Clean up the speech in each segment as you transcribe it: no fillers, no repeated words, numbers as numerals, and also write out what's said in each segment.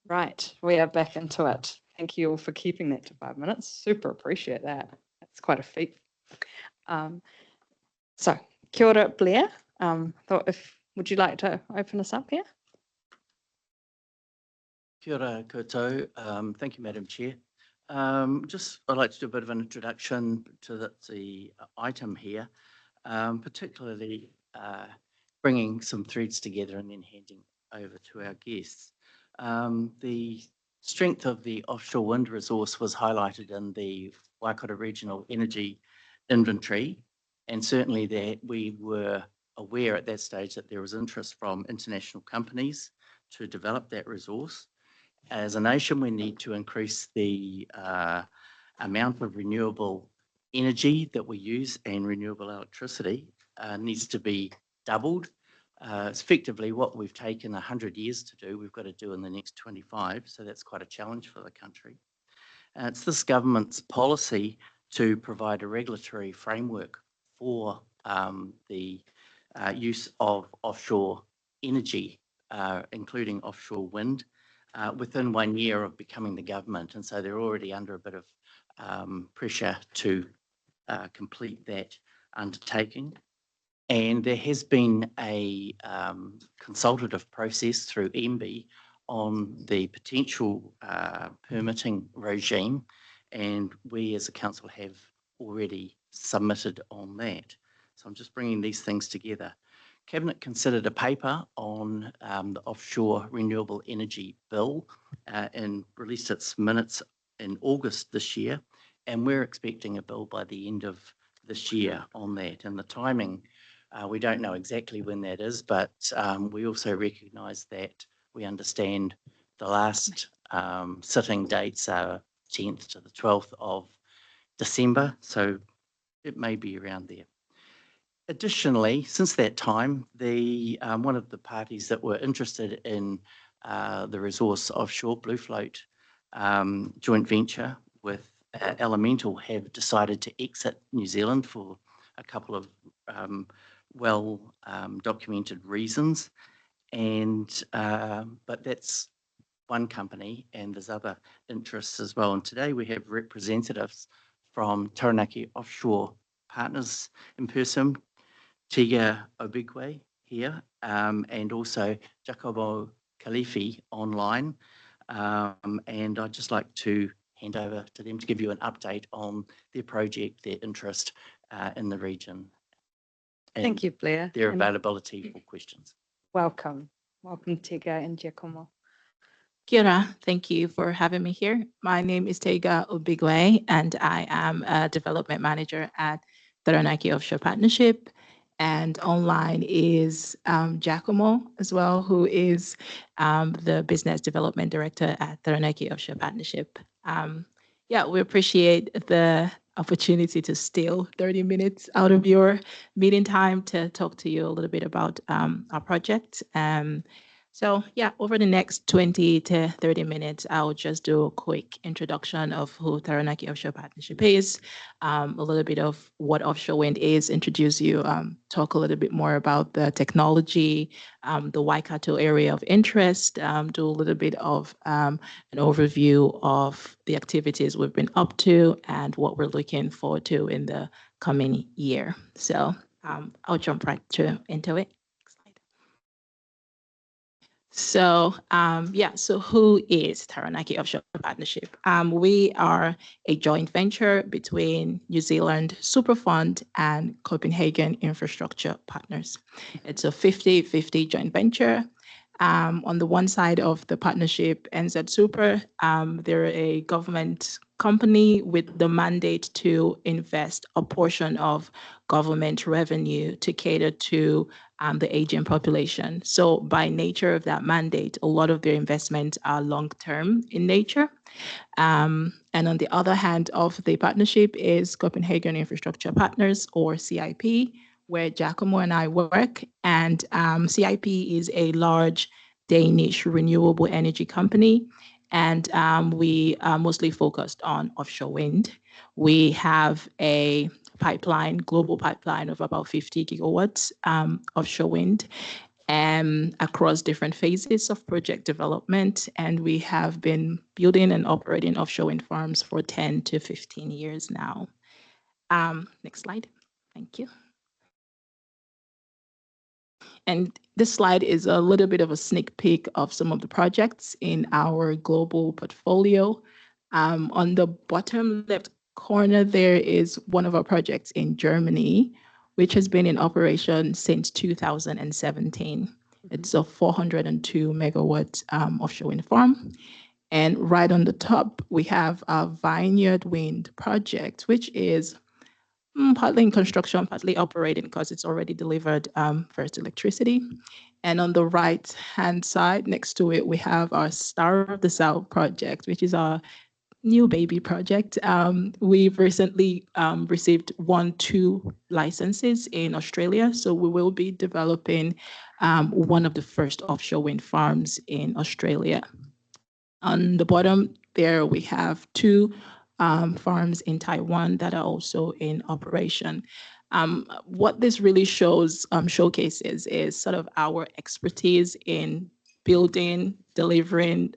Right, we are back into it. Thank you all for keeping that to 5 minutes. Super appreciate that. That's quite a feat. So, kia ora, Blair. Would you like to open us up here? Kia ora koutou. Thank you, Madam Chair. I'd like to do a bit of an introduction to the item here, particularly bringing some threads together and then handing over to our guests. The strength of the offshore wind resource was highlighted in the Waikato Regional Energy Inventory, and certainly that we were aware at that stage that there was interest from international companies to develop that resource. As a nation, we need to increase the amount of renewable energy that we use, and renewable electricity needs to be doubled. It's effectively what we've taken 100 years to do, we've got to do in the next 25, so that's quite a challenge for the country. It's this government's policy to provide a regulatory framework for the use of offshore energy, including offshore wind, within 1 year of becoming the government, and so they're already under a bit of pressure to complete that undertaking. And there has been a consultative process through MB on the potential permitting regime, and we as a council have already submitted on that. So I'm just bringing these things together. Cabinet considered a paper on the Offshore Renewable Energy Bill and released its minutes in August this year, and we're expecting a bill by the end of this year on that. And the timing, we don't know exactly when that is, but we also recognise that we understand the last sitting dates are 10th to the 12th of December, so it may be around there. Additionally, since that time, one of the parties that were interested in the resource offshore, Blue Float joint venture with Elemental, have decided to exit New Zealand for a couple of documented reasons. But that's one company, and there's other interests as well. And today we have representatives from Taranaki Offshore Partners in person, Tiga Obigwe here, and also Giacomo Califi online. And I'd just like to hand over to them to give you an update on their project, their interest in the region. Thank you, Blair. Their availability for questions. Welcome. Welcome, Tiga and Giacomo. Kia ora. Thank you for having me here. My name is Tiga Obigwe, and I am a development manager at Taranaki Offshore Partnership. And online is Giacomo as well, who is the business development director at Taranaki Offshore Partnership. We appreciate the opportunity to steal 30 minutes out of your meeting time to talk to you a little bit about our project. Over the next 20 to 30 minutes, I'll just do a quick introduction of who Taranaki Offshore Partnership is, a little bit of what offshore wind is, introduce you, talk a little bit more about the technology, the Waikato area of interest, do a little bit of an overview of the activities we've been up to and what we're looking forward to in the coming year. So I'll jump right into it. So who is Taranaki Offshore Partnership? We are a joint venture between New Zealand Superfund and Copenhagen Infrastructure Partners. It's a 50-50 joint venture. On the one side of the partnership, NZ Super, they're a government company with the mandate to invest a portion of government revenue to cater to the aging population. So by nature of that mandate, a lot of their investments are long-term in nature. And on the other hand of the partnership is Copenhagen Infrastructure Partners, or CIP, where Giacomo and I work. And CIP is a large Danish renewable energy company. And we are mostly focused on offshore wind. We have a global pipeline of about 50 gigawatts offshore wind. And across different phases of project development. And we have been building and operating offshore wind farms for 10 to 15 years now. Next slide. Thank you. And this slide is a little bit of a sneak peek of some of the projects in our global portfolio. On the bottom left corner, there is one of our projects in Germany, which has been in operation since 2017. It's a 402 megawatt offshore wind farm. And right on the top, we have a Vineyard Wind project, which is partly in construction, partly operating because it's already delivered first electricity. And on the right-hand side, next to it, we have our Star of the South project, which is our new baby project. We've recently received 2 licenses in Australia. So we will be developing one of the first offshore wind farms in Australia. On the bottom there, we have 2 farms in Taiwan that are also in operation. What this really showcases is sort of our expertise in building, delivering,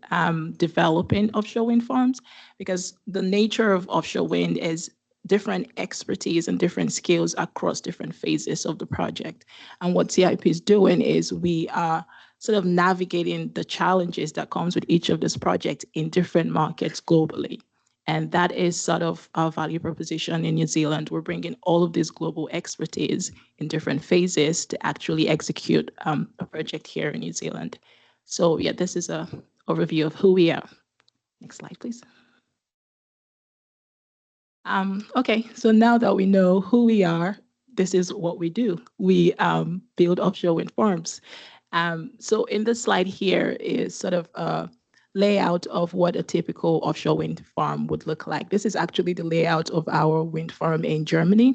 developing offshore wind farms, because the nature of offshore wind is different expertise and different skills across different phases of the project. And what CIP is doing is we are sort of navigating the challenges that comes with each of these projects in different markets globally. And that is sort of our value proposition in New Zealand. We're bringing all of this global expertise in different phases to actually execute a project here in New Zealand. So yeah, this is an overview of who we are. Next slide, please. Okay, so now that we know who we are, this is what we do. We build offshore wind farms. So in this slide here is sort of a layout of what a typical offshore wind farm would look like. This is actually the layout of our wind farm in Germany.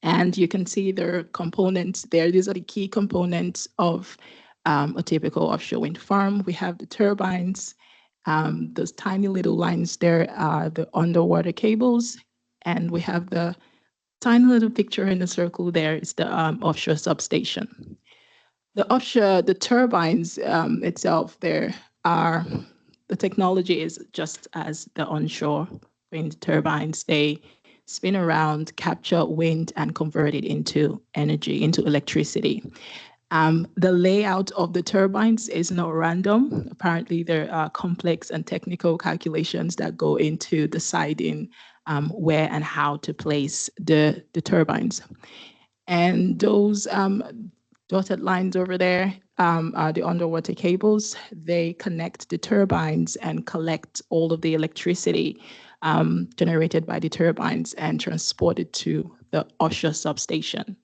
And you can see there are components there. These are the key components of a typical offshore wind farm. We have the turbines. Those tiny little lines there are the underwater cables. And we have the tiny little picture in the circle there is the offshore substation. The turbines itself, there are, the technology is just as the onshore wind turbines. They spin around, capture wind, and convert it into energy, into electricity. The layout of the turbines is not random. Apparently, there are complex and technical calculations that go into deciding where and how to place the turbines. And those dotted lines over there are the underwater cables. They connect the turbines and collect all of the electricity generated by the turbines and transport it to the offshore substation.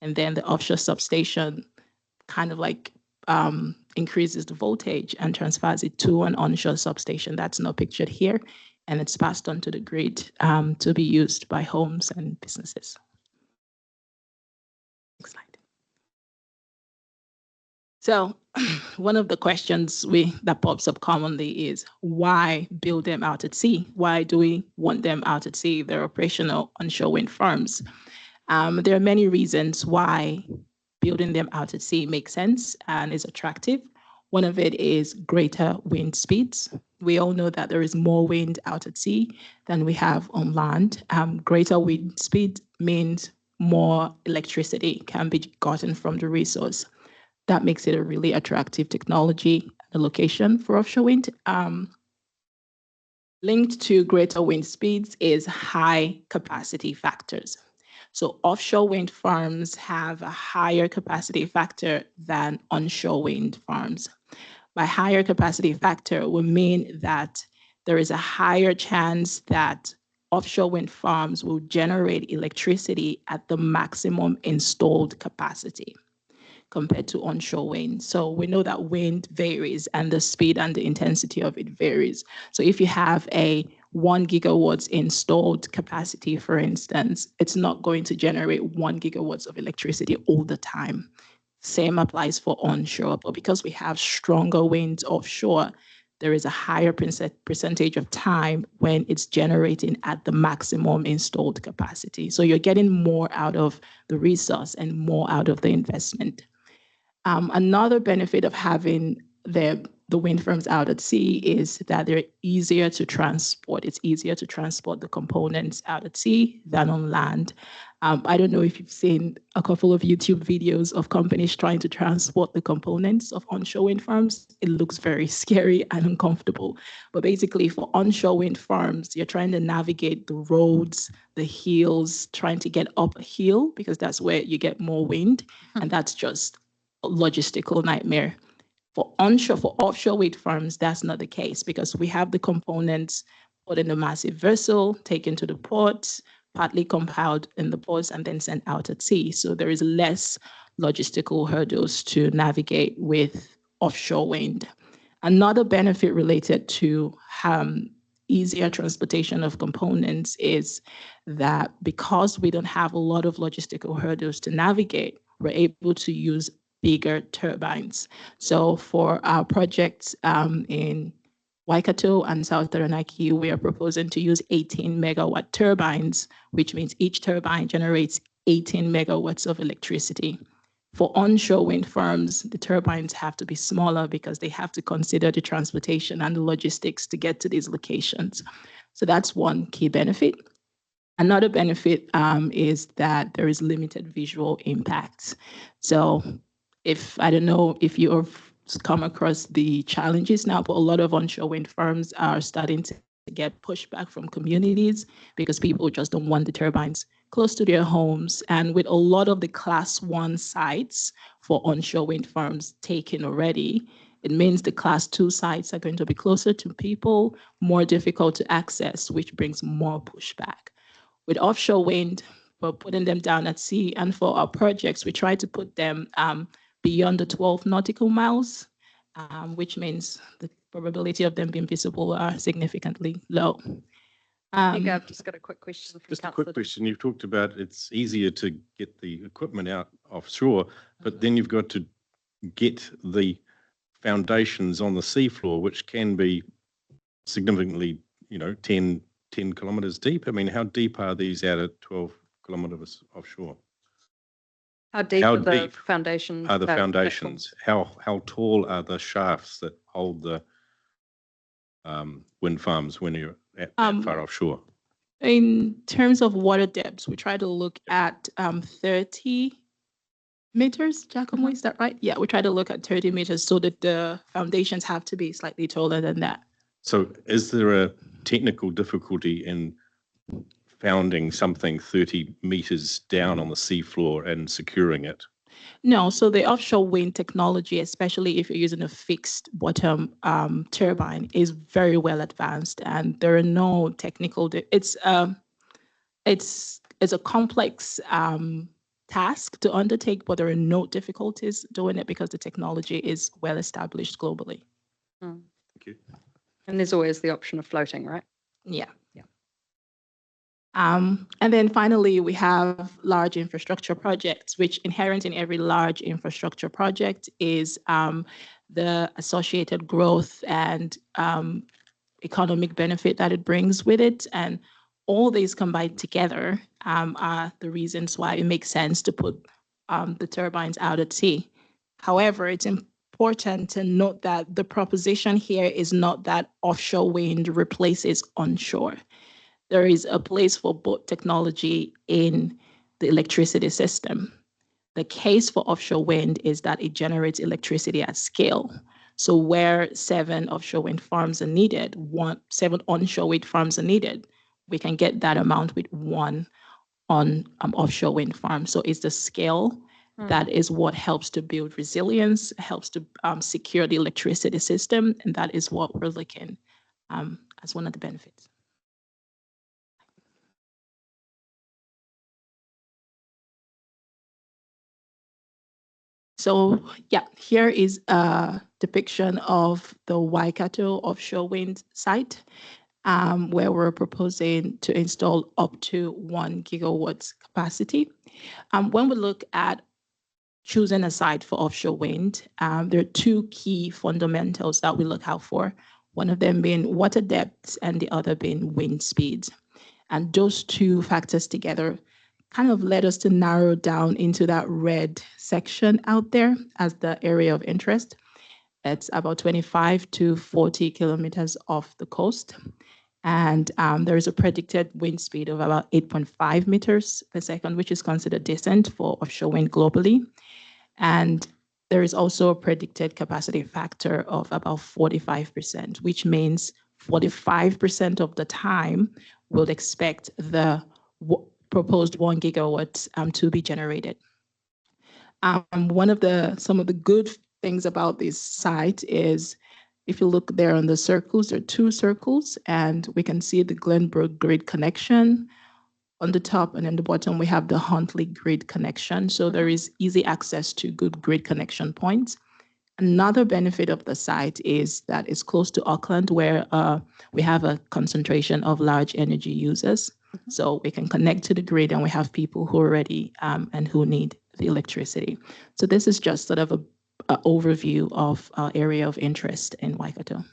And then the offshore substation kind of like increases the voltage and transfers it to an onshore substation that's not pictured here. And it's passed on to the grid to be used by homes and businesses. Next slide. So one of the questions that pops up commonly is, why build them out at sea? Why do we want them out at sea? They're operational onshore wind farms. There are many reasons why building them out at sea makes sense and is attractive. One of it is greater wind speeds. We all know that there is more wind out at sea than we have on land. Greater wind speed means more electricity can be gotten from the resource. That makes it a really attractive technology, a location for offshore wind. Linked to greater wind speeds is high capacity factors. So offshore wind farms have a higher capacity factor than onshore wind farms. By higher capacity factor, we mean that there is a higher chance that offshore wind farms will generate electricity at the maximum installed capacity compared to onshore wind. So we know that wind varies and the speed and the intensity of it varies. So if you have a 1 gigawatts installed capacity, for instance, it's not going to generate 1 gigawatts of electricity all the time. Same applies for onshore, but because we have stronger winds offshore, there is a higher percentage of time when it's generating at the maximum installed capacity. So you're getting more out of the resource and more out of the investment. Another benefit of having the wind farms out at sea is that they're easier to transport. It's easier to transport the components out at sea than on land. I don't know if you've seen a couple of YouTube videos of companies trying to transport the components of onshore wind farms. It looks very scary and uncomfortable. But basically, for onshore wind farms, you're trying to navigate the roads, the hills, trying to get up a hill because that's where you get more wind. And that's just a logistical nightmare. For offshore wind farms, that's not the case because we have the components put in a massive vessel, taken to the ports, partly compiled in the ports, and then sent out at sea. So there is less logistical hurdles to navigate with offshore wind. Another benefit related to easier transportation of components is that because we don't have a lot of logistical hurdles to navigate, we're able to use bigger turbines. So for our projects in Waikato and South Taranaki, we are proposing to use 18 megawatt turbines, which means each turbine generates 18 megawatts of electricity. For onshore wind farms, the turbines have to be smaller because they have to consider the transportation and the logistics to get to these locations. So that's one key benefit. Another benefit is that there is limited visual impact. So I don't know if you've come across the challenges now, but a lot of onshore wind farms are starting to get pushback from communities because people just don't want the turbines close to their homes. And with a lot of the class 1 sites for onshore wind farms taken already, it means the class 2 sites are going to be closer to people, more difficult to access, which brings more pushback. With offshore wind, we're putting them down at sea. And for our projects, we try to put them beyond the 12 nautical miles, which means the probability of them being visible are significantly low. I've just got a quick question. Just a quick question. You've talked about it's easier to get the equipment out offshore, but then you've got to get the foundations on the seafloor, which can be significantly, 10 kilometres deep. I mean, how deep are these out at 12 kilometres offshore? How deep are the foundations? Are the foundations? How tall are the shafts that hold the wind farms when you're at that far offshore? In terms of water depths, we try to look at 30 meters, Giacomo, is that right? Yeah, we try to look at 30 meters so that the foundations have to be slightly taller than that. So is there a technical difficulty in founding something 30 meters down on the seafloor and securing it? No, so the offshore wind technology, especially if you're using a fixed bottom turbine, is very well advanced, and there are no technical. It's a complex task to undertake, but there are no difficulties doing it because the technology is well established globally. Thank you. And there's always the option of floating, right? Yeah. And then finally, we have large infrastructure projects, which inherent in every large infrastructure project is the associated growth and economic benefit that it brings with it. And all these combined together are the reasons why it makes sense to put the turbines out at sea. However, it's important to note that the proposition here is not that offshore wind replaces onshore. There is a place for both technology in the electricity system. The case for offshore wind is that it generates electricity at scale. So where 7 offshore wind farms are needed, 7 onshore wind farms are needed, we can get that amount with 1 on offshore wind farm. So it's the scale that is what helps to build resilience, helps to secure the electricity system, and that is what we're looking as one of the benefits. So yeah, here is a depiction of the Waikato offshore wind site, where we're proposing to install up to 1 gigawatts capacity. When we look at choosing a site for offshore wind, there are 2 key fundamentals that we look out for, one of them being water depth and the other being wind speeds. And those 2 factors together kind of led us to narrow down into that red section out there as the area of interest. It's about 25 to 40 kilometers off the coast. And there is a predicted wind speed of about 8.5 meters per second, which is considered decent for offshore wind globally. And there is also a predicted capacity factor of about 45%, which means 45% of the time we'll expect the proposed 1 gigawatt to be generated. Some of the good things about this site is, if you look there on the circles, there are 2 circles, and we can see the Glenbrook grid connection on the top, and in the bottom we have the Huntley grid connection. So there is easy access to good grid connection points. Another benefit of the site is that it's close to Auckland, where we have a concentration of large energy users. So we can connect to the grid, and we have people who are ready and who need the electricity. So this is just sort of an overview of our area of interest in Waikato.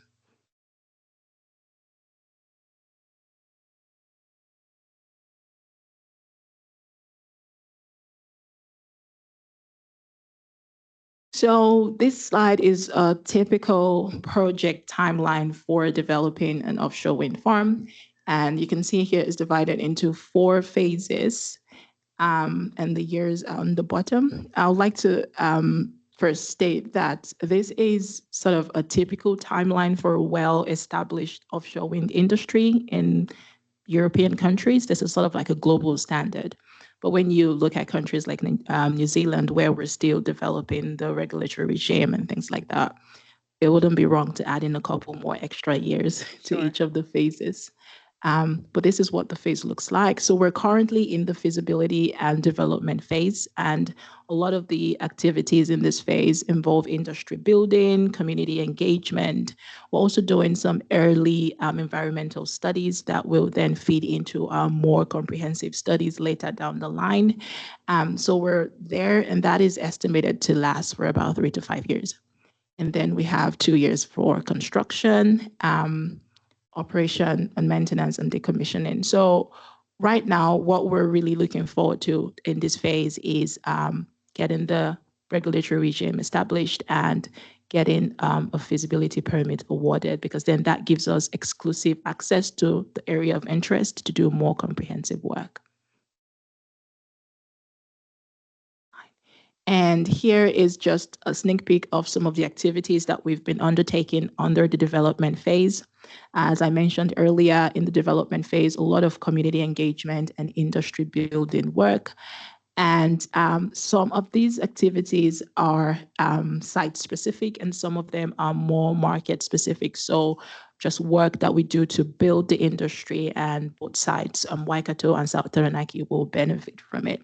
So this slide is a typical project timeline for developing an offshore wind farm. And you can see here it's divided into 4 phases, and the years on the bottom. I would like to first state that this is sort of a typical timeline for a well-established offshore wind industry in European countries. This is sort of like a global standard. But when you look at countries like New Zealand, where we're still developing the regulatory regime and things like that, it wouldn't be wrong to add in a couple more extra years to each of the phases. But this is what the phase looks like. So we're currently in the feasibility and development phase, and a lot of the activities in this phase involve industry building, community engagement. We're also doing some early environmental studies that will then feed into our more comprehensive studies later down the line. So we're there, and that is estimated to last for about 3 to 5 years. And then we have 2 years for construction, operation and maintenance and decommissioning. So right now, what we're really looking forward to in this phase is getting the regulatory regime established and getting a feasibility permit awarded, because then that gives us exclusive access to the area of interest to do more comprehensive work. And here is just a sneak peek of some of the activities that we've been undertaking under the development phase. As I mentioned earlier, in the development phase, a lot of community engagement and industry building work. And some of these activities are site-specific, and some of them are more market-specific. So just work that we do to build the industry, and both sides, Waikato and South Taranaki, will benefit from it.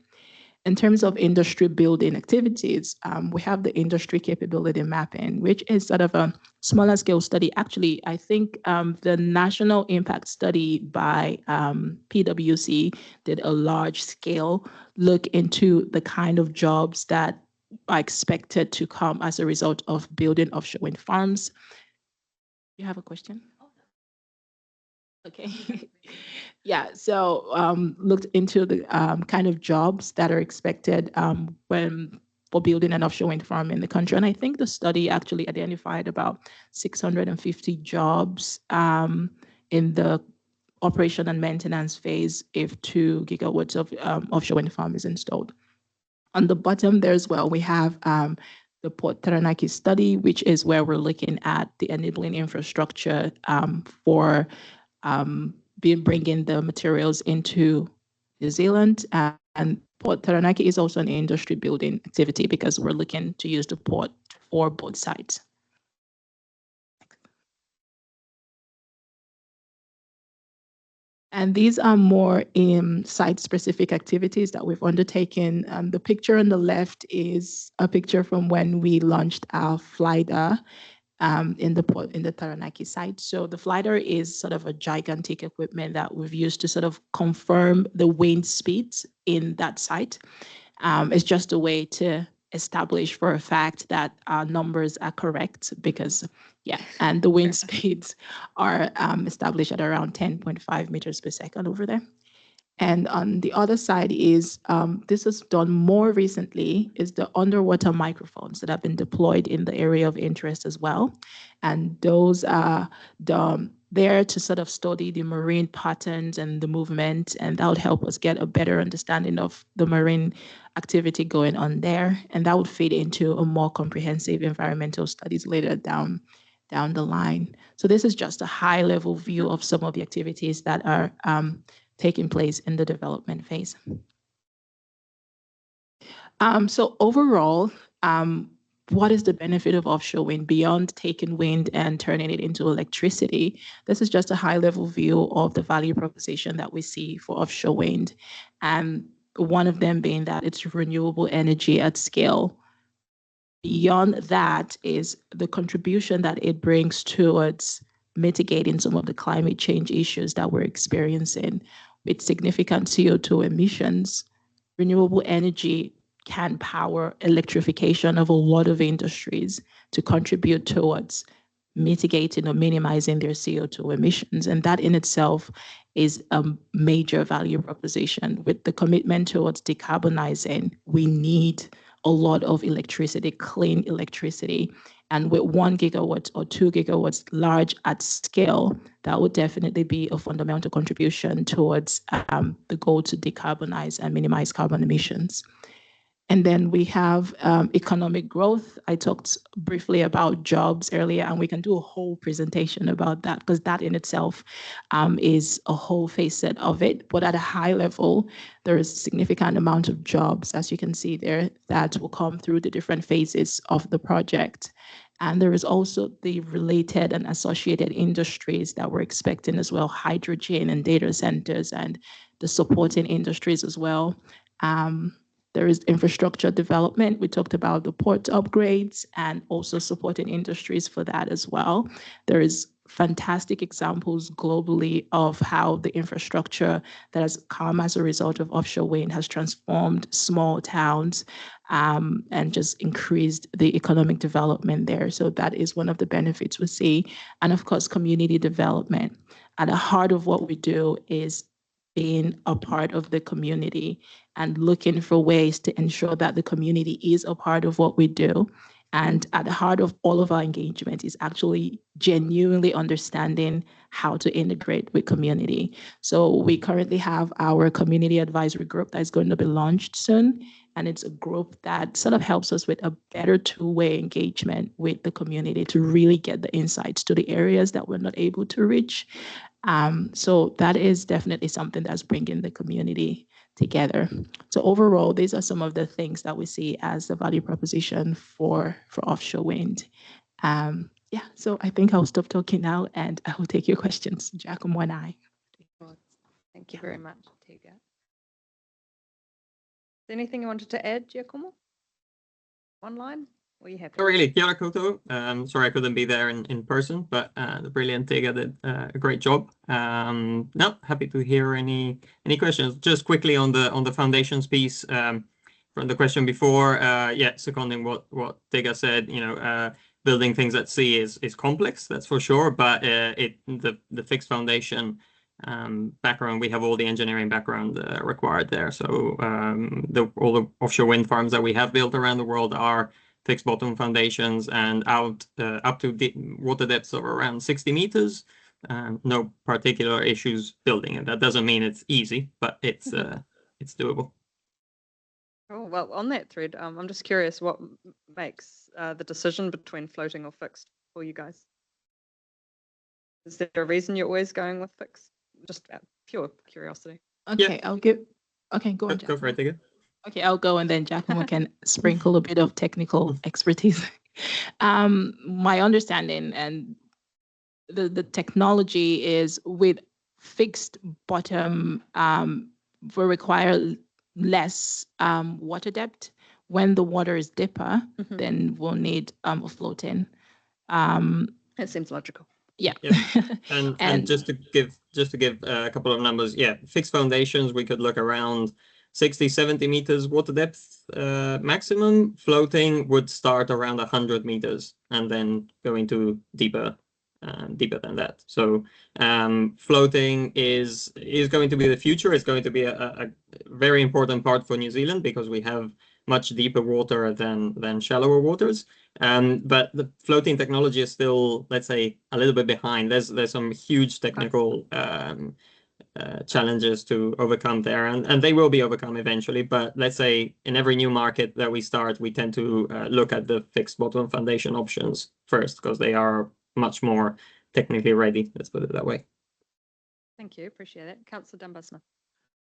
In terms of industry building activities, we have the industry capability mapping, which is sort of a smaller scale study. Actually, I think the national impact study by PwC did a large scale look into the kind of jobs that are expected to come as a result of building offshore wind farms. You have a question? Okay. Yeah, so looked into the kind of jobs that are expected for building an offshore wind farm in the country. And I think the study actually identified about 650 jobs in the operation and maintenance phase if 2 gigawatts of offshore wind farm is installed. On the bottom there as well, we have the Port Taranaki study, which is where we're looking at the enabling infrastructure for bringing the materials into New Zealand. And Port Taranaki is also an industry building activity, because we're looking to use the port for both sides. And these are more site-specific activities that we've undertaken. The picture on the left is a picture from when we launched our flighter in the Taranaki site. So the flighter is sort of a gigantic equipment that we've used to sort of confirm the wind speeds in that site. It's just a way to establish for a fact that our numbers are correct, because and the wind speeds are established at around 10.5 meters per second over there. And on the other side is, this is done more recently, is the underwater microphones that have been deployed in the area of interest as well. And those are there to sort of study the marine patterns and the movement, and that would help us get a better understanding of the marine activity going on there. And that would feed into a more comprehensive environmental studies later down the line. So this is just a high level view of some of the activities that are taking place in the development phase. So overall, what is the benefit of offshore wind beyond taking wind and turning it into electricity? This is just a high level view of the value proposition that we see for offshore wind. And one of them being that it's renewable energy at scale. Beyond that is the contribution that it brings towards mitigating some of the climate change issues that we're experiencing. With significant CO2 emissions, renewable energy can power electrification of a lot of industries to contribute towards mitigating or minimizing their CO2 emissions. And that in itself is a major value proposition. With the commitment towards decarbonizing, we need a lot of electricity, clean electricity. And with 1 gigawatt or 2 gigawatts large at scale, that would definitely be a fundamental contribution towards the goal to decarbonize and minimize carbon emissions. And then we have economic growth. I talked briefly about jobs earlier, and we can do a whole presentation about that because that in itself is a whole facet of it. But at a high level, there is a significant amount of jobs, as you can see there, that will come through the different phases of the project. And there is also the related and associated industries that we're expecting as well, hydrogen and data centers and the supporting industries as well. There is infrastructure development. We talked about the port upgrades and also supporting industries for that as well. There is fantastic examples globally of how the infrastructure that has come as a result of offshore wind has transformed small towns and just increased the economic development there. So that is one of the benefits we see. And of course, community development. At the heart of what we do is being a part of the community and looking for ways to ensure that the community is a part of what we do. And at the heart of all of our engagement is actually genuinely understanding how to integrate with community. So we currently have our community advisory group that is going to be launched soon. And it's a group that sort of helps us with a better two-way engagement with the community to really get the insights to the areas that we're not able to reach. So that is definitely something that's bringing the community together. So overall, these are some of the things that we see as the value proposition for offshore wind. Yeah, so I think I'll stop talking now and I will take your questions, Giacomo and I. Thank you very much, Tega. Anything you wanted to add, Giacomo? One line? Or are you happy? Not really. Kia ora koutou. Sorry I couldn't be there in person, but the brilliant Tega did a great job. No, happy to hear any questions. Just quickly on the foundations piece from the question before. Yeah, seconding what Tega said. You know, building things at sea is complex, that's for sure. But the fixed foundation background, we have all the engineering background required there. So all the offshore wind farms that we have built around the world are fixed bottom foundations and out up to water depths of around 60 meters. No particular issues building it. That doesn't mean it's easy, but it's doable. Oh, well, on that thread, I'm just curious what makes the decision between floating or fixed for you guys? Is there a reason you're always going with fixed? Just out of pure curiosity. Okay, yeah. Okay, go on, Go for it, Tega. Okay, I'll go and then Giacomo can sprinkle a bit of technical expertise. My understanding and the technology is with fixed bottom, we require less water depth. When the water is deeper, then we'll need a floating. It seems logical. Yeah. And just to give a couple of numbers, yeah, fixed foundations, we could look around 60, 70 meters water depth maximum. Floating would start around 100 meters and then go into deeper deeper than that. So floating is going to be the future. It's going to be a very important part for New Zealand because we have much deeper water than shallower waters. But the floating technology is still, let's say, a little bit behind. There's some huge technical challenges to overcome there, and they will be overcome eventually. But let's say in every new market that we start, we tend to look at the fixed bottom foundation options first because they are much more technically ready. Let's put it that way. Thank you. Appreciate it. Councillor Dunbar-Smith.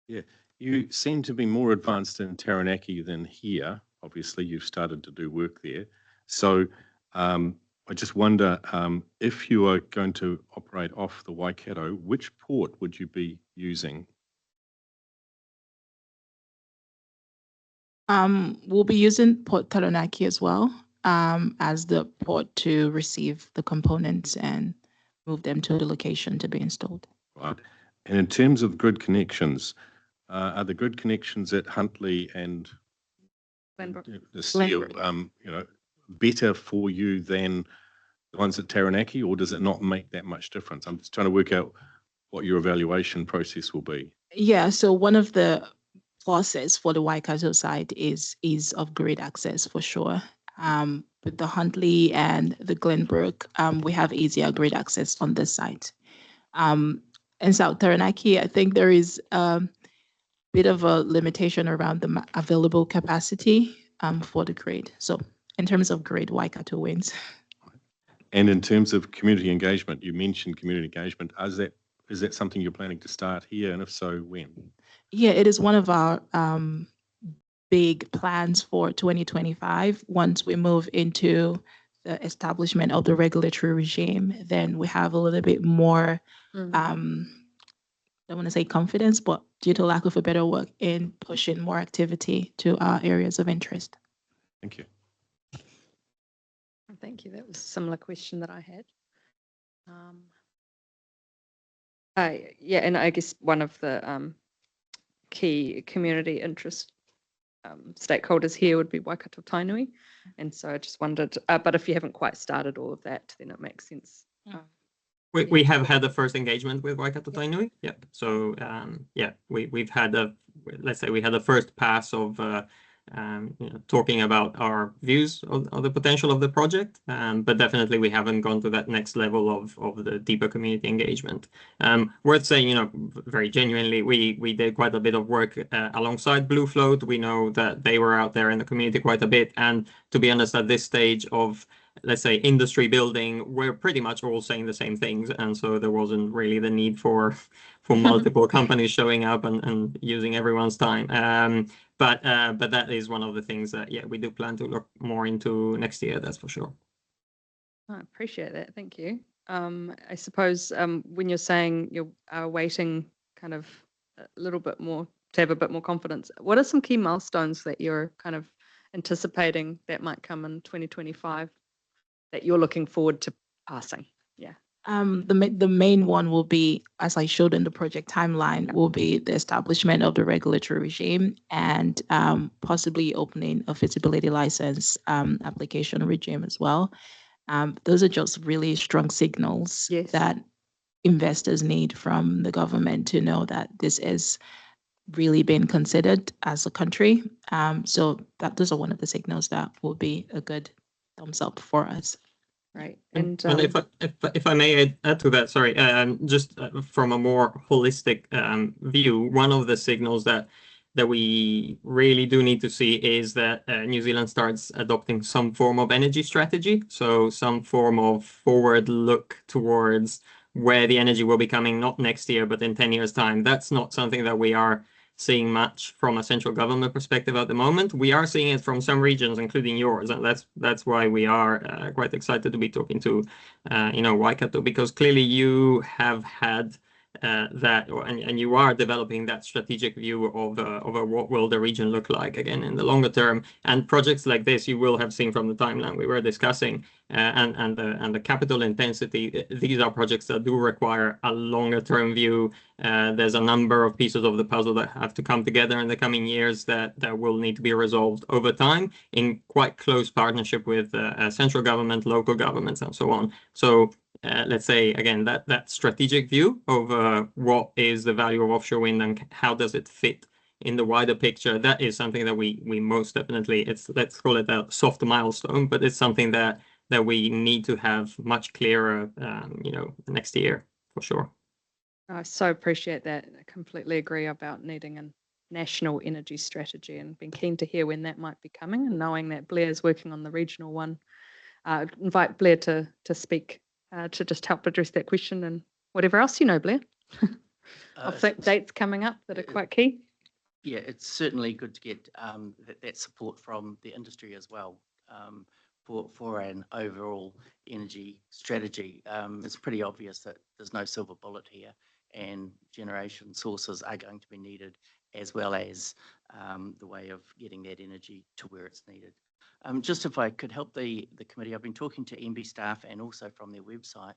Yeah, you seem to be more advanced in Taranaki than here. Obviously, you've started to do work there. So I just wonder if you are going to operate off the Waikato, which port would you be using? We'll be using Port Taranaki as well as the port to receive the components and move them to the location to be installed. Right. And in terms of grid connections, are the grid connections at Huntly and Glenbrook. the steel, better for you than the ones at Taranaki, or does it not make that much difference? I'm just trying to work out what your evaluation process will be. Yeah, so one of the pluses for the Waikato side is ease of grid access for sure. With the Huntly and the Glenbrook, we have easier grid access on this side. In South Taranaki, I think there is a bit of a limitation around the available capacity for the grid. So in terms of grid, Waikato wins. And in terms of community engagement, you mentioned community engagement. Is that something you're planning to start here? And if so, when? Yeah, it is one of our big plans for 2025. Once we move into the establishment of the regulatory regime, then we have a little bit more, I don't want to say confidence, but due to lack of a better word, in pushing more activity to our areas of interest. Thank you. Thank you. That was a similar question that I had. Yeah, and I guess one of the key community interest stakeholders here would be Waikato Tainui. And so I just wondered, but if you haven't quite started all of that, then it makes sense. We have had the first engagement with Waikato Tainui. Yeah. So yeah, we've had let's say we had the first pass of talking about our views of the potential of the project, but definitely we haven't gone to that next level of the deeper community engagement. Worth saying, very genuinely, we did quite a bit of work alongside Blue Float. We know that they were out there in the community quite a bit, and to be honest, at this stage of, let's say, industry building, we're pretty much all saying the same things, and so there wasn't really the need for multiple companies showing up and using everyone's time. But that is one of the things that, yeah, we do plan to look more into next year, that's for sure. I appreciate that. Thank you. I suppose when you're saying you're waiting kind of a little bit more to have a bit more confidence, what are some key milestones that you're kind of anticipating that might come in 2025 that you're looking forward to passing? Yeah. The main one will be, as I showed in the project timeline, will be the establishment of the regulatory regime and possibly opening a feasibility license application regime as well. Those are just really strong signals that investors need from the government to know that this is really being considered as a country. So those are one of the signals that will be a good thumbs up for us. Right. And if I may add to that, sorry, just from a more holistic view, one of the signals that we really do need to see is that New Zealand starts adopting some form of energy strategy. So some form of forward look towards where the energy will be coming, not next year, but in 10 years' time. That's not something that we are seeing much from a central government perspective at the moment. We are seeing it from some regions, including yours, and that's why we are quite excited to be talking to Waikato, because clearly you have had that, and you are developing that strategic view of what will the region look like again in the longer term. And projects like this you will have seen from the timeline we were discussing, and the capital intensity. These are projects that do require a longer term view. There's a number of pieces of the puzzle that have to come together in the coming years that will need to be resolved over time in quite close partnership with central government, local governments, and so on. So let's say, again, that strategic view of what is the value of offshore wind and how does it fit in the wider picture. That is something that we most definitely, let's call it a soft milestone, but it's something that we need to have much clearer, next year for sure. I so appreciate that. I completely agree about needing a national energy strategy and being keen to hear when that might be coming, and knowing that Blair's working on the regional one. Invite Blair to speak to just help address that question and whatever else you know, Blair. Of dates coming up that are quite key. Yeah, it's certainly good to get that support from the industry as well for an overall energy strategy. It's pretty obvious that there's no silver bullet here, and generation sources are going to be needed, as well as the way of getting that energy to where it's needed. Just if I could help the committee, I've been talking to MB staff and also from their website.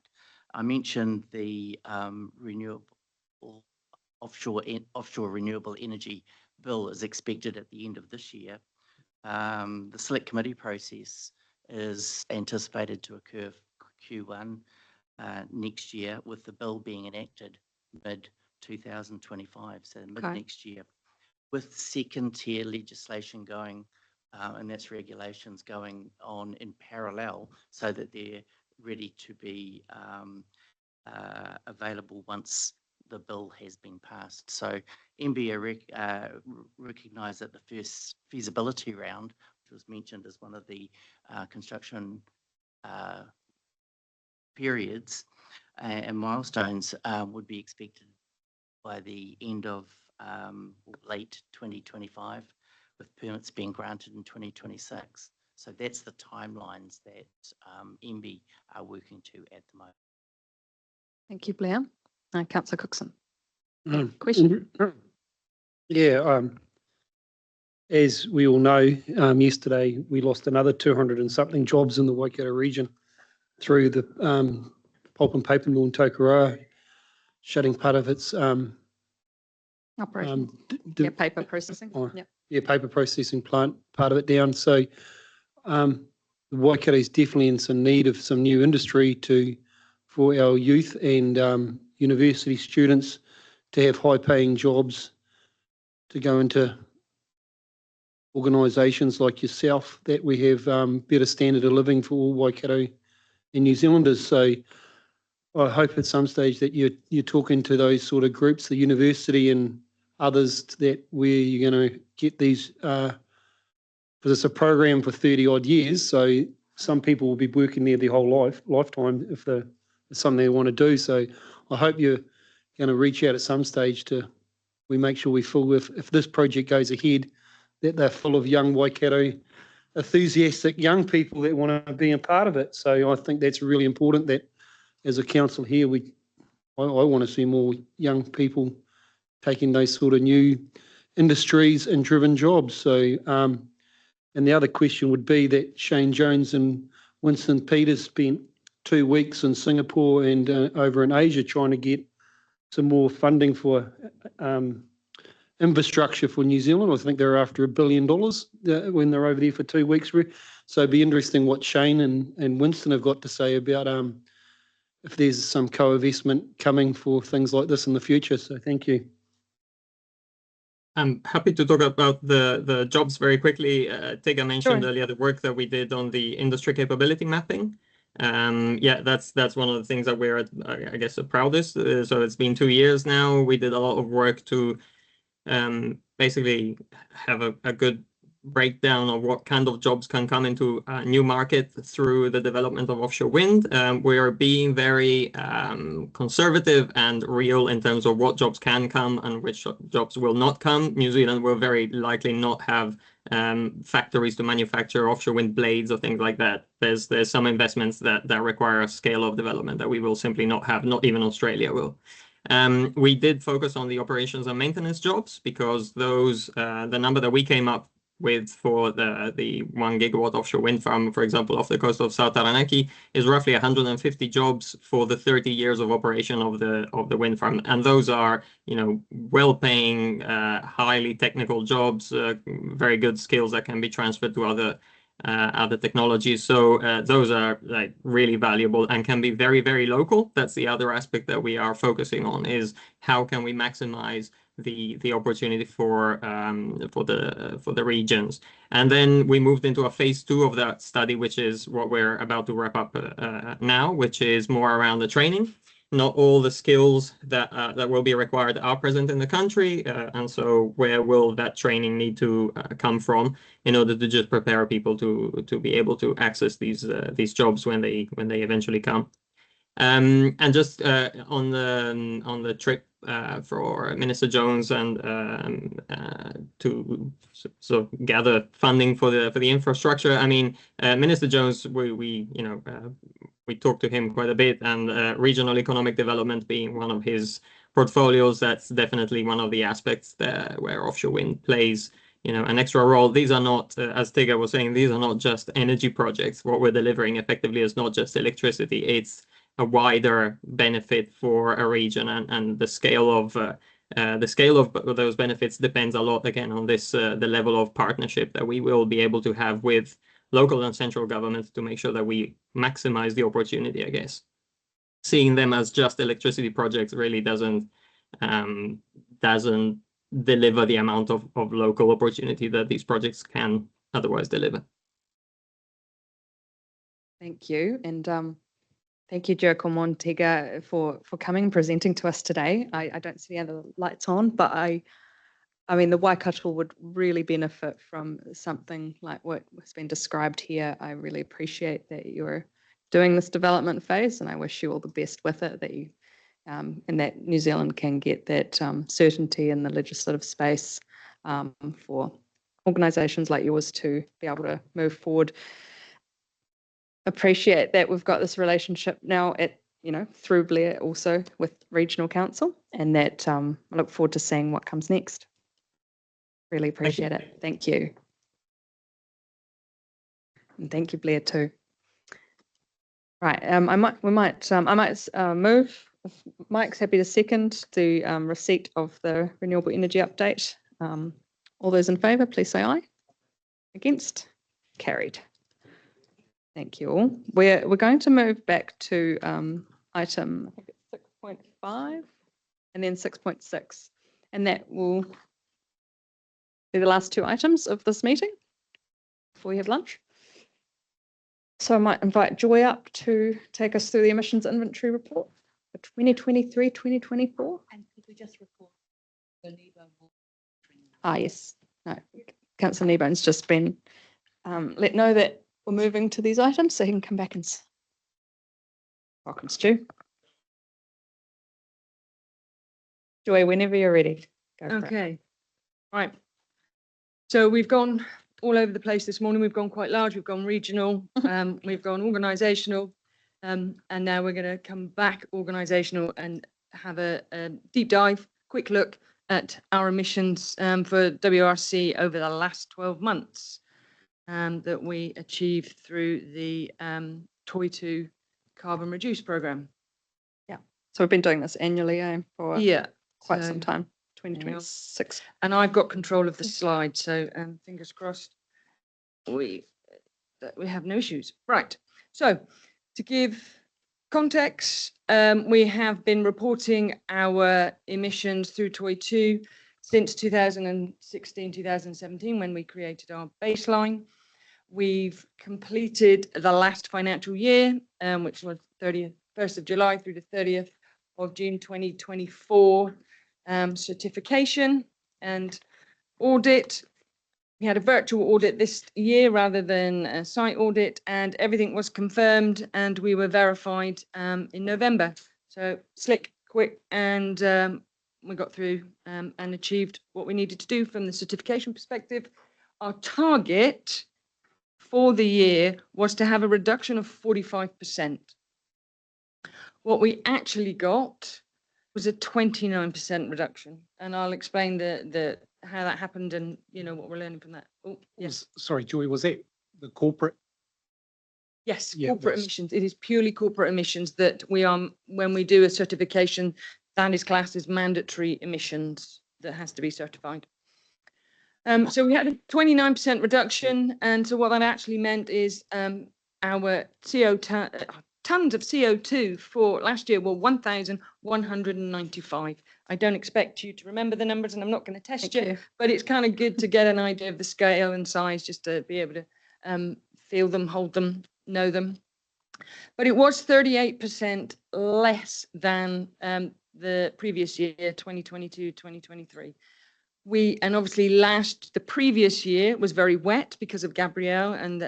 I mentioned the renewable offshore renewable energy bill is expected at the end of this year. The select committee process is anticipated to occur Q1 next year, with the bill being enacted mid 2025, so mid next year, with second tier legislation going, and that's regulations going on in parallel, so that they're ready to be available once the bill has been passed. So MBA recognised that the first feasibility round, which was mentioned as one of the construction periods and milestones, would be expected by the end of late 2025, with permits being granted in 2026. So that's the timelines that MB are working to at the moment. Thank you, Blair. Councillor Cookson. Question? Yeah, as we all know, yesterday we lost another 200 and something jobs in the Waikato region through the pulp and paper mill in Toitu, shutting part of its Operation. Paper processing. Paper processing plant, part of it down. So Waikato is definitely in some need of some new industry for our youth and university students to have high-paying jobs, to go into organisations like yourself, that we have better standard of living for all Waikato and New Zealanders. So I hope at some stage that you're talking to those sort of groups, the university and others, that where you're going to get these, because it's a program for 30 odd years. So some people will be working there their whole lifetime if it's something they want to do. So I hope you're going to reach out at some stage we make sure we fill with, if this project goes ahead, that they're full of young Waikato enthusiastic young people that want to be a part of it. So I think that's really important, that as a council here, I want to see more young people taking those sort of new industries and driven jobs. So, and the other question would be that Shane Jones and Winston Peters spent 2 weeks in Singapore and over in Asia trying to get some more funding for infrastructure for New Zealand. I think they're after $1 billion when they're over there for 2 weeks. So it'd be interesting what Shane and Winston have got to say about if there's some co-investment coming for things like this in the future. So thank you. I'm happy to talk about the jobs very quickly. Tega mentioned earlier the work that we did on the industry capability mapping. That's one of the things that we're, I guess, the proudest. So it's been 2 years now. We did a lot of work to basically have a good breakdown of what kind of jobs can come into a new market through the development of offshore wind. We are being very conservative and real in terms of what jobs can come and which jobs will not come. New Zealand will very likely not have factories to manufacture offshore wind blades or things like that. There's some investments that require a scale of development that we will simply not have, not even Australia will. We did focus on the operations and maintenance jobs, because those the number that we came up with for the 1 gigawatt offshore wind farm, for example, off the coast of South Taranaki, is roughly 150 jobs for the 30 years of operation of the wind farm. And those are, well-paying, highly technical jobs, very good skills that can be transferred to other other technologies. So those are like really valuable and can be very, very local. That's the other aspect that we are focusing on, is how can we maximize the opportunity for the regions. And then we moved into a phase 2 of that study, which is what we're about to wrap up now, which is more around the training. Not all the skills that will be required are present in the country, and so where will that training need to come from in order to just prepare people to be able to access these jobs when they eventually come. And just on the trip for Minister Jones and to sort of gather funding for the infrastructure. I mean, Minister Jones, we talked to him quite a bit, and regional economic development being one of his portfolios, that's definitely one of the aspects there where offshore wind plays an extra role. These are not, as Tiga was saying, these are not just energy projects. What we're delivering effectively is not just electricity, it's a wider benefit for a region, and the scale of those benefits depends a lot, again, on this the level of partnership that we will be able to have with local and central governments to make sure that we maximize the opportunity, I guess. Seeing them as just electricity projects really doesn't deliver the amount of local opportunity that these projects can otherwise deliver. Thank you. And thank you, Giacomo and Tiga, for coming and presenting to us today. I don't see any other lights on, but I mean, the Waikato would really benefit from something like what has been described here. I really appreciate that you're doing this development phase, and I wish you all the best with it, that you and that New Zealand can get that certainty in the legislative space for organisations like yours to be able to move forward. Appreciate that we've got this relationship now through Blair also with Regional Council, and that I look forward to seeing what comes next. Really appreciate it. Thank you. And thank you, Blair, too. Right, I might move. If Mike's happy to second the receipt of the renewable energy update. All those in favour, please say aye. Against? Carried. Thank you all. We're going to move back to item, I think it's 6.5 and then 6.6, and that will be the last two items of this meeting before we have lunch. So I might invite Joy up to take us through the emissions inventory report for 2023-2024. And could we just report the Nebo? Yes. No, Councillor Kneebon's just been let know that we're moving to these items, so he can come back and welcome, Stu. Joy, whenever you're ready. Go for it. Okay. Right. So we've gone all over the place this morning. We've gone quite large. We've gone regional. We've gone organisational. And now we're going to come back organisational and have a deep dive, quick look at our emissions for WRC over the last 12 months that we achieved through the Toitu carbon reduce programme. Yeah. So we've been doing this annually for quite some time. 2026. And I've got control of the slide, so fingers crossed we have no issues. Right. So to give context, we have been reporting our emissions through Toitu since 2016-2017 when we created our baseline. We've completed the last financial year, which was 1st of July through the 30th of June 2024. Certification and audit. We had a virtual audit this year rather than a site audit, and everything was confirmed and we were verified in November. So slick, quick, and we got through and achieved what we needed to do from the certification perspective. Our target for the year was to have a reduction of 45%. What we actually got was a 29% reduction, and I'll explain how that happened and what we're learning from that. Oh, yes. Sorry, Joy, was that the corporate? Yes, Yeah, corporate emissions. It is purely corporate emissions that we are, when we do a certification, that is classed as mandatory emissions that has to be certified. So we had a 29% reduction, and so what that actually meant is our tons of CO2 for last year were 1,195. I don't expect you to remember the numbers, and I'm not going to test you, but it's kind of good to get an idea of the scale and size, just to be able to feel them, hold them, know them. But it was 38% less than the previous year, 2022, 2023. And obviously the previous year was very wet because of Gabrielle and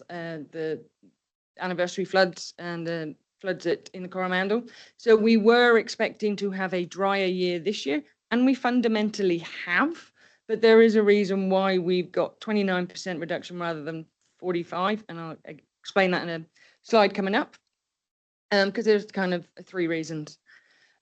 the anniversary floods and the floods in the Coromandel. So we were expecting to have a drier year this year, and we fundamentally have, but there is a reason why we've got 29% reduction rather than 45, and I'll explain that in a slide coming up, because there's kind of 3 reasons.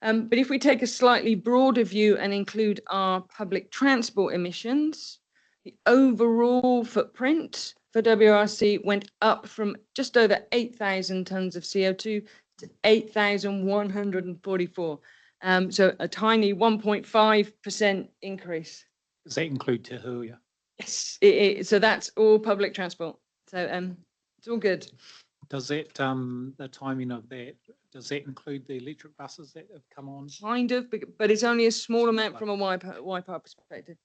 But if we take a slightly broader view and include our public transport emissions, the overall footprint for WRC went up from just over 8,000 tons of CO2 to 8,144. So a tiny 1.5% increase. Does that include Te Huia? Yes, so that's all public transport. So it's all good. Does that, the timing of that, does that include the electric buses that have come on? Kind of, but it's only a small amount from a YPAR perspective.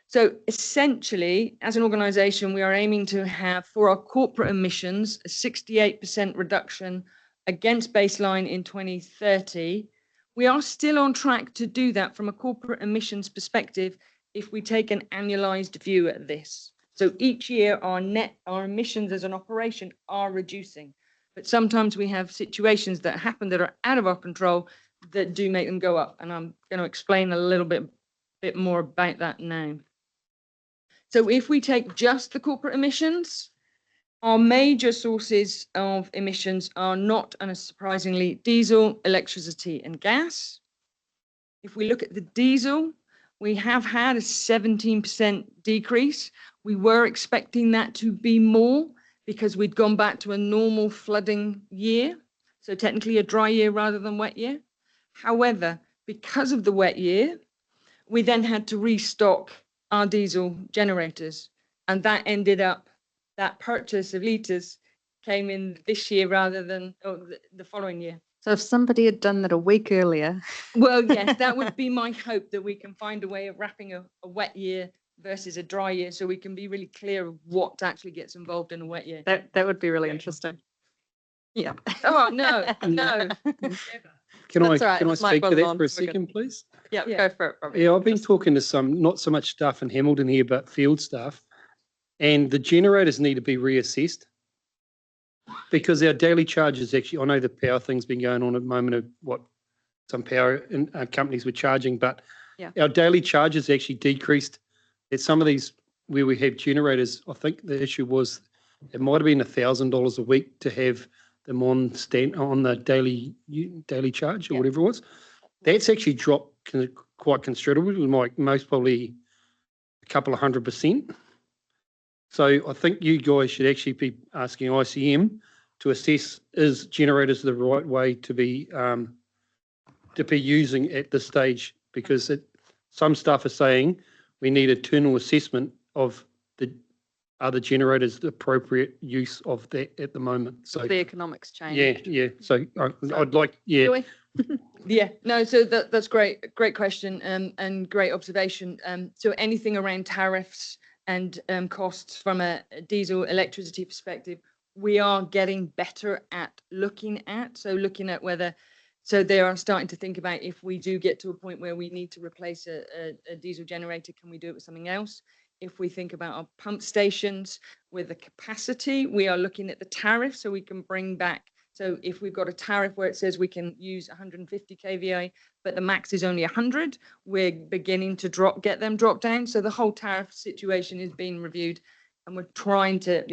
So essentially, as an organisation, we are aiming to have, for our corporate emissions, a 68% reduction against baseline in 2030. We are still on track to do that from a corporate emissions perspective if we take an annualised view at this. So each year, our emissions as an operation are reducing. But sometimes we have situations that happen that are out of our control that do make them go up. And I'm going to explain a little bit more about that now. So if we take just the corporate emissions, our major sources of emissions are not, unsurprisingly, diesel, electricity, and gas. If we look at the diesel, we have had a 17% decrease. We were expecting that to be more because we'd gone back to a normal flooding year. So technically a dry year rather than wet year. However, because of the wet year, we then had to restock our diesel generators. And that ended up, that purchase of litres came in this year rather than the following year. So if somebody had done that a week earlier. Well, yes, that would be my hope, that we can find a way of wrapping a wet year versus a dry year, so we can be really clear of what actually gets involved in a wet year. That would be really interesting. Yeah. Oh, no. Can I That's all right, can I this mic speak to was that on, for a we're good. second, please? Yeah, Yeah. go for it, Robbie. Yeah, I've been talking to some, not so much staff in Hamilton here, but field staff, and the generators need to be reassessed because our daily charges actually, I know the power thing's been going on at the moment of what some power companies were charging, but Yeah. our daily charges actually decreased. At some of these where we have generators, I think the issue was it might have been $1,000 a week to have them on the daily charge or Yeah. whatever it was. That's actually dropped quite considerably, like most probably a couple of 100%. So I think you guys should actually be asking ICM to assess, is generators the right way to be using at this stage? Because some staff are saying we need a internal assessment of are the generators the appropriate use of that at the moment. So The economics change. yeah. So I'd like, yeah. Joy? Yeah, no, so that's great question and great observation. So anything around tariffs and costs from a diesel electricity perspective, we are getting better at looking at. So looking at whether, so they are starting to think about if we do get to a point where we need to replace a diesel generator, can we do it with something else? If we think about our pump stations with the capacity, we are looking at the tariff so we can bring back. So if we've got a tariff where it says we can use 150 kVA, but the max is only 100, we're beginning to get them dropped down. So the whole tariff situation is being reviewed, and we're trying to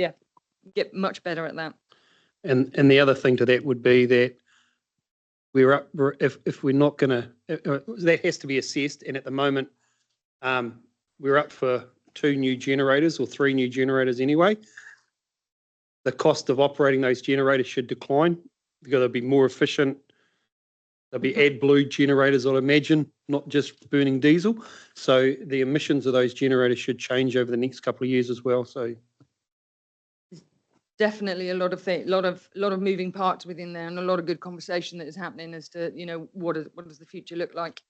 get much better at that. And the other thing to that would be that if we're not going to, that has to be assessed. And at the moment, we're up for 2 new generators or 3 new generators anyway. The cost of operating those generators should decline because they'll be more efficient. They'll be AdBlue generators, I'd imagine. not just burning diesel. So the emissions of those generators should change over the next couple of years as well. So Definitely a lot of moving parts within there, and a lot of good conversation that is happening as to, you know, what does the future look like.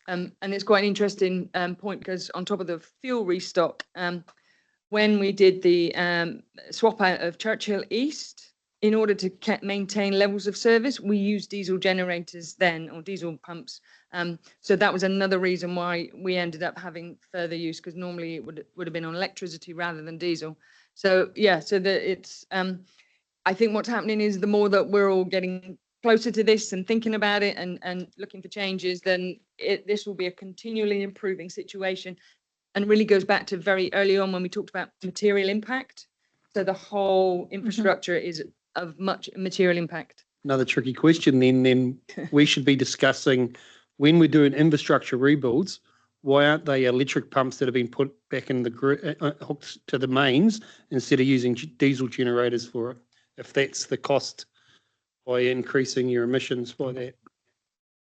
And it's quite an interesting point, because on top of the fuel restock, when we did the swap out of Churchill East, in order to maintain levels of service, we used diesel generators then, or diesel pumps. So that was another reason why we ended up having further use, because normally it would have been on electricity rather than diesel. So yeah, so it's I think what's happening is the more that we're all getting closer to this and thinking about it and looking for changes, then this will be a continually improving situation, and really goes back to very early on when we talked about material impact. So the whole infrastructure is of much material impact. another tricky question then we should be discussing, when we're doing infrastructure rebuilds, why aren't they electric pumps that have been put back in the hooked to the mains instead of using diesel generators for it, if that's the cost by increasing your emissions by that?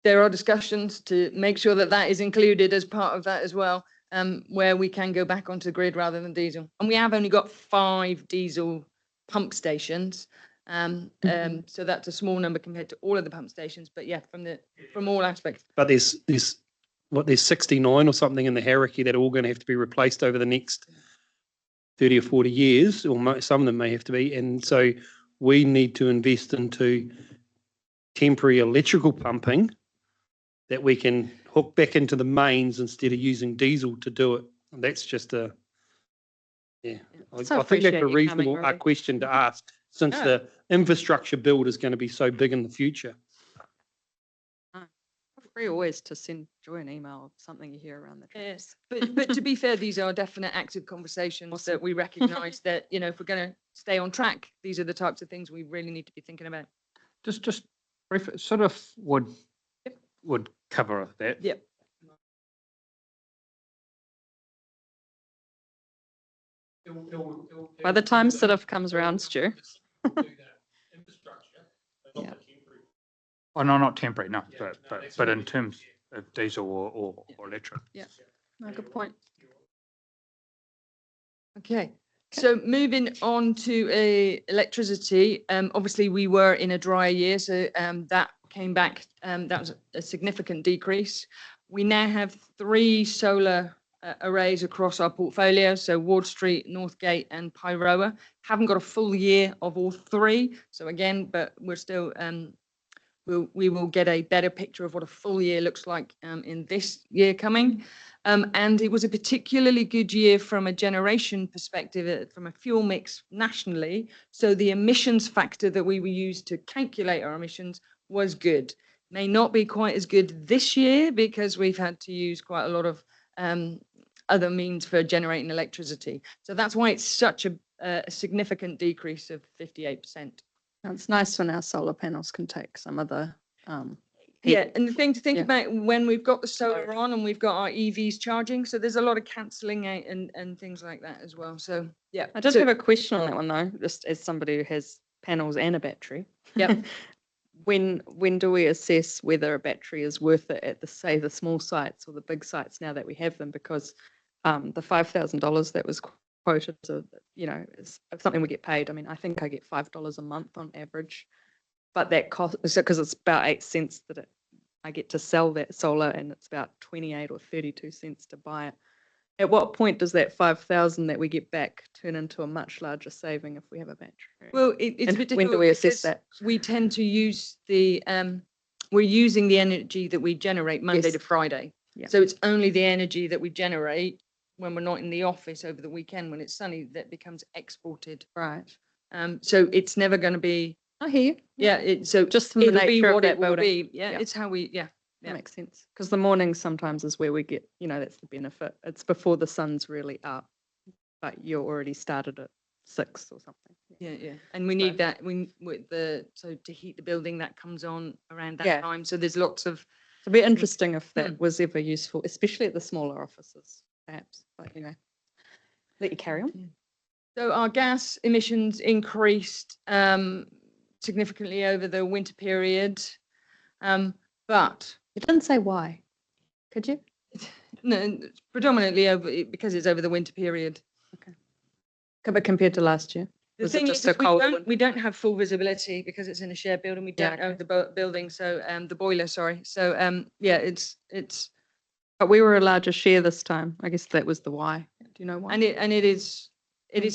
There are discussions to make sure that that is included as part of that as well, where we can go back onto the grid rather than diesel. And we have only got 5 diesel pump stations. So that's a small number compared to all of the pump stations. But yeah, from all aspects. But there's 69 or something in the hierarchy that are all going to have to be replaced over the next 30 or 40 years, or some of them may have to be. And so we need to invest into temporary electrical pumping that we can hook back into the mains instead of using diesel to do it. And that's just I think that's a reasonable question to ask, since the infrastructure build is going to be so big in the future. Free always to send Joy an email of something you hear around the trip. Yes, but to be fair, these are definite active conversations that we recognise that, you know, if we're going to stay on track, these are the types of things we really need to be thinking about. Just brief, sort of would cover that. Yep. By the time Siddif comes around, Stu. Yeah. Oh, no, not temporary, no, but in terms of diesel or electric. Yeah, no, good point. Okay, so moving on to electricity, obviously we were in a drier year, so that came back, that was a significant decrease. We now have 3 solar arrays across our portfolio, so Ward Street, Northgate and Pyroa. Haven't got a full year of all 3, so again, but we're still, we will get a better picture of what a full year looks like in this year coming. And it was a particularly good year from a generation perspective, from a fuel mix nationally. So the emissions factor that we used to calculate our emissions was good. May not be quite as good this year because we've had to use quite a lot of other means for generating electricity. So that's why it's such a significant decrease of 58%. Now, it's nice when our solar panels can take some of the Yeah, and the thing to think about when we've got the solar on and we've got our EVs charging, so there's a lot of cancelling out and things like that as well. So yeah, I did have a question on that one though, just as somebody who has panels and a battery. Yeah. When do we assess whether a battery is worth it at say the small sites or the big sites now that we have them? Because the $5,000 that was quoted, so you know, is something we get paid. I mean, I think I get $5 a month on average, but that cost because it's about 8 cents that I get to sell that solar, and it's about 28 or 32 cents to buy it. At what point does that 5,000 that we get back turn into a much larger saving if we have a battery? Well, it's a bit when do we assess that? We tend to use the we're using the energy that we generate Monday to Friday. Yeah. So it's only the energy that we generate when we're not in the office over the weekend when it's sunny that becomes exported. Right. So it's never going to be. I hear you. Yeah. So Just from the it'll be nature of what that it will building. be. Yeah, Yeah. it's how we. Yeah. That makes sense. Because the morning sometimes is where we get, you know, that's the benefit. It's before the sun's really up, but you're already started at 6 or something. Yeah. And we need that so to heat the building that comes on around that time. So there's lots of. It'd be interesting if that was ever useful, especially at the smaller offices, perhaps. But you know, let you carry on. So our gas emissions increased significantly over the winter period, but You didn't say why. Could you? No, it's predominantly because it's over the winter period. But compared to last year? The Was it thing just is, a cold we don't have full visibility because it's in a shared building. We Yeah, don't know okay. the building, so the boiler, sorry. So yeah, it's But we were a larger share this time. I guess that was the why. Do you know why? and it is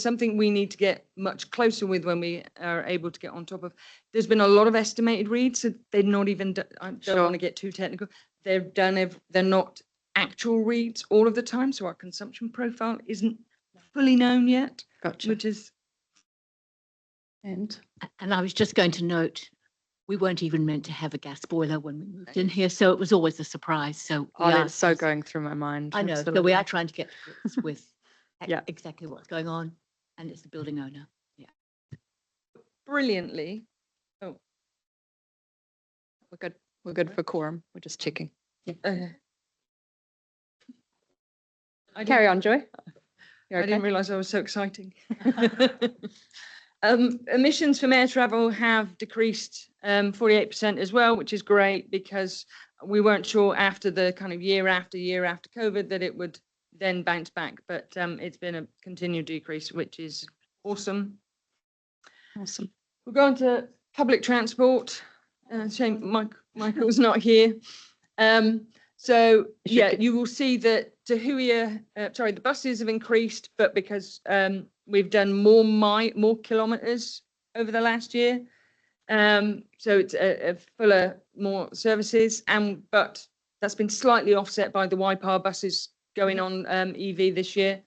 something we need to get much closer with when we are able to get on top of. There's been a lot of estimated reads, so they're not even. I don't Sure. want to get too technical. They're not actual reads all of the time, so our consumption profile isn't fully known yet, Gotcha. which is. And And I was just going to note, we weren't even meant to have a gas boiler when we moved in here, so it was always a surprise. So oh, we are that's so just- going through my mind. I know, so absolutely. we are trying to get to grips with Yeah. exactly what's going on, and it's the building owner. Brilliantly. We're good. We're good for quorum. We're just checking. Carry on, Joy. You're I didn't okay? realise I was so exciting. Emissions from air travel have decreased 48% as well, which is great because we weren't sure after the kind of year after COVID that it would then bounce back. But it's been a continued decrease, which is awesome. Awesome. We're going to public transport. Shame Michael's not here. So You yeah, should you will see that the buses have increased, but because we've done more kilometres over the last year, so it's a fuller, more services, but that's been slightly offset by the YPAR buses going on EV this year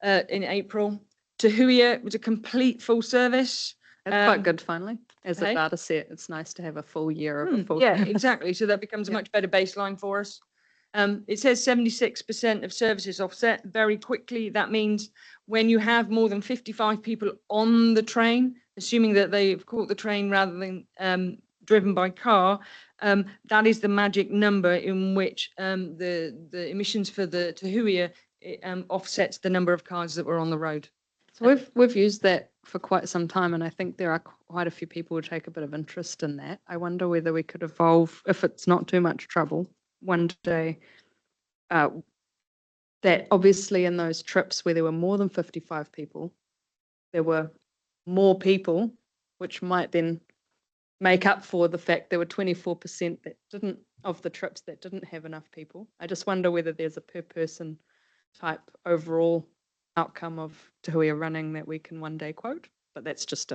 in April. Tahuia was a complete full service. That's quite good finally. As a hey? data set, it's nice to have a full year of a full. Yeah, service. exactly. So that becomes a Yeah. much better baseline for us. It says 76% of services offset very quickly. That means when you have more than 55 people on the train, assuming that they've caught the train rather than driven by car, that is the magic number in which the emissions for the Tahuia offsets the number of cars that were on the road. So we've used that for quite some time, and I think there are quite a few people who take a bit of interest in that. I wonder whether we could evolve, if it's not too much trouble, one day. That obviously in those trips where there were more than 55 people, there were more people, which might then make up for the fact there were 24% of the trips that didn't have enough people. I just wonder whether there's a per person type overall outcome of Tahuia running that we can one day quote, but that's just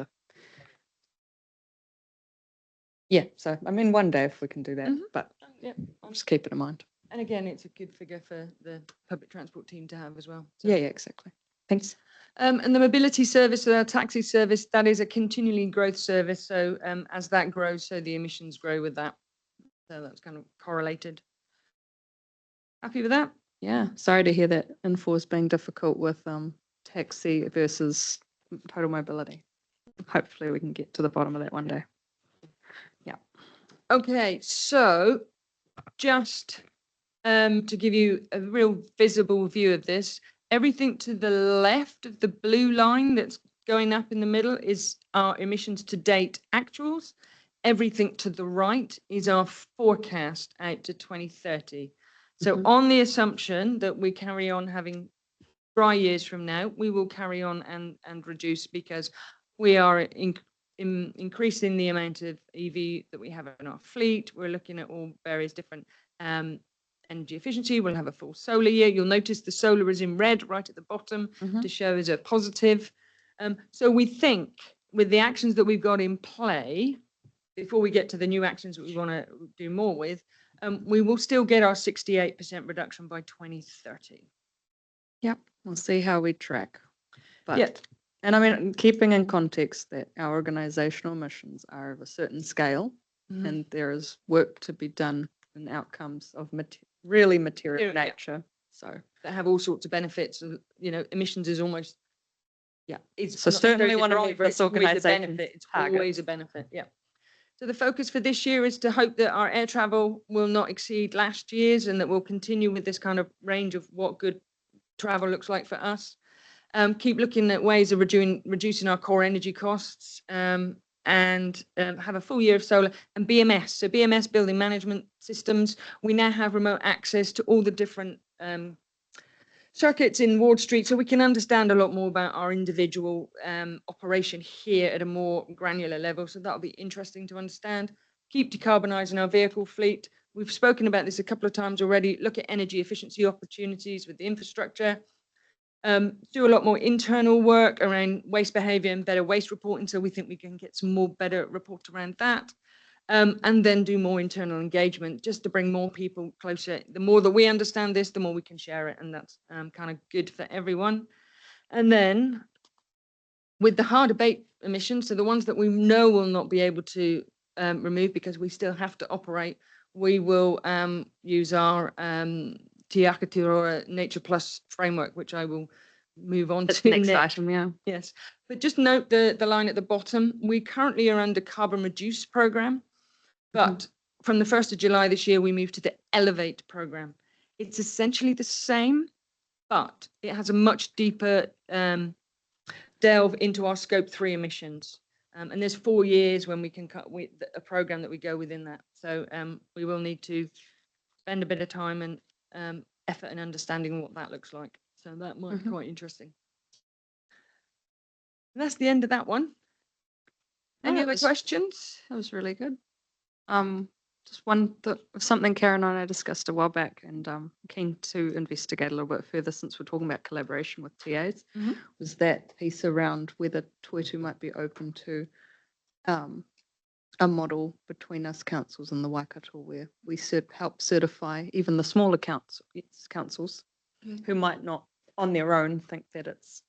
so I mean one day if we can do that, but Yep. just keep it in mind. And again, it's a good figure for the public transport team to have as well. So. Yeah, exactly. Thanks. And the mobility service, our taxi service, that is a continually growth service. So as that grows, so the emissions grow with that. So that's kind of correlated. Happy with that? Yeah, sorry to hear that info is being difficult with taxi versus total mobility. Hopefully we can get to the bottom of that one day. Yeah. Okay, so just to give you a real visible view of this, everything to the left of the blue line that's going up in the middle is our emissions to date actuals. Everything to the right is our forecast out to 2030. So on the assumption that we carry on having dry years from now, we will carry on and reduce because we are increasing the amount of EV that we have in our fleet. We're looking at all various different energy efficiency. We'll have a full solar year. You'll notice the solar is in red right at the bottom to show as a positive. So we think with the actions that we've got in play, before we get to the new actions that we want to do more with, we will still get our 68% reduction by 2030. Yep, we'll see how we track. But Yeah. and I mean, keeping in context that our organizational missions are of a certain scale and there is work to be done and outcomes of really material Yeah. nature. So That have all sorts of benefits. Emissions is almost, it's So not certainly necessarily one of driver, this it's always a organisation's benefit. It's targets. always a benefit, yeah. So the focus for this year is to hope that our air travel will not exceed last year's and that we'll continue with this kind of range of what good travel looks like for us. Keep looking at ways of reducing our core energy costs. and have a full year of solar and BMS. So BMS, building management systems. We now have remote access to all the different circuits in Ward Street, so we can understand a lot more about our individual operation here at a more granular level. So that'll be interesting to understand. Keep decarbonising our vehicle fleet. We've spoken about this a couple of times already. Look at energy efficiency opportunities with the infrastructure. Do a lot more internal work around waste behaviour and better waste reporting. So we think we can get some more better reports around that. And then do more internal engagement just to bring more people closer. The more that we understand this, the more we can share it. And that's kind of good for everyone. And then with the hard abate emissions, so the ones that we know will not be able to remove because we still have to operate, we will use our Te Aka Turoa Nature Plus framework, which I will move on That's to the next item, yeah. Yes, but just note the line at the bottom. We currently are under carbon reduce program, but from the 1st of July this year, we moved to the Elevate program. It's essentially the same, but it has a much deeper delve into our scope 3 emissions. And there's 4 years when we can cut with a program that we go within that. So we will need to spend a bit of time and effort in understanding what that looks like. So that might be quite interesting. And that's the end of that one. Any Yeah, other questions? That was really good. Just something Karen and I discussed a while back, and keen to investigate a little bit further since we're talking about collaboration with TAs, was that piece around whether Toitu might be open to a model between us councils and the Waikato where we help certify even the smaller councils who might not on their own think that it's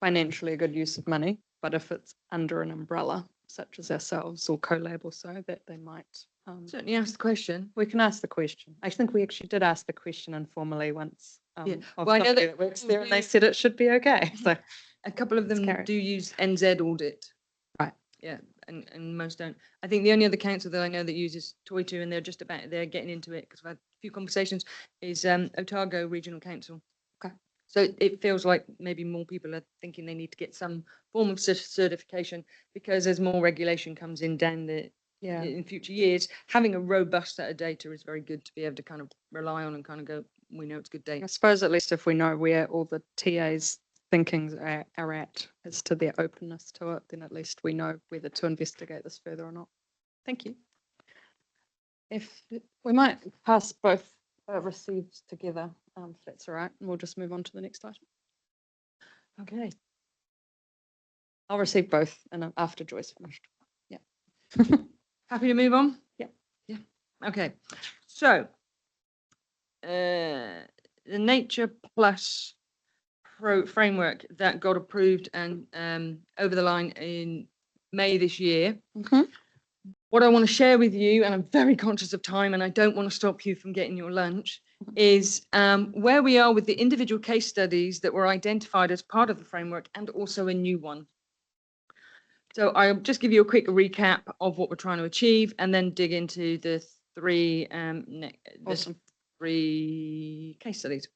financially a good use of money, but if it's under an umbrella such as ourselves or CoLab or so, that they might Certainly ask the question. we can ask the question. I think we actually did ask the question informally once. Yeah. Of Well, I know somebody that works people there, and they do- said it should be okay. So A couple of them carried. do use NZ audit. Right. Yeah, and most don't. I think the only other council that I know that uses Toitu, and they're getting into it because I've had a few conversations, is Otago Regional Council. Okay. So it feels like maybe more people are thinking they need to get some form of certification because as more regulation comes in down the in future years, having a robust set of data is very good to be able to kind of rely on and kind of go, we know it's good I data. suppose at least if we know where all the TAs thinkings are at as to their openness to it, then at least we know whether to investigate this further or not. Thank you. If we might pass both received together, if that's all right, and we'll just move on to the next item. Okay. I'll receive both and after Joyce finished. Happy to move on? Yeah. Yeah. Okay. So the Nature Plus framework that got approved and over the line in May this year. What I want to share with you, and I'm very conscious of time and I don't want to stop you from getting your lunch, is where we are with the individual case studies that were identified as part of the framework and also a new one. So I'll just give you a quick recap of what we're trying to achieve and then dig into the three case studies.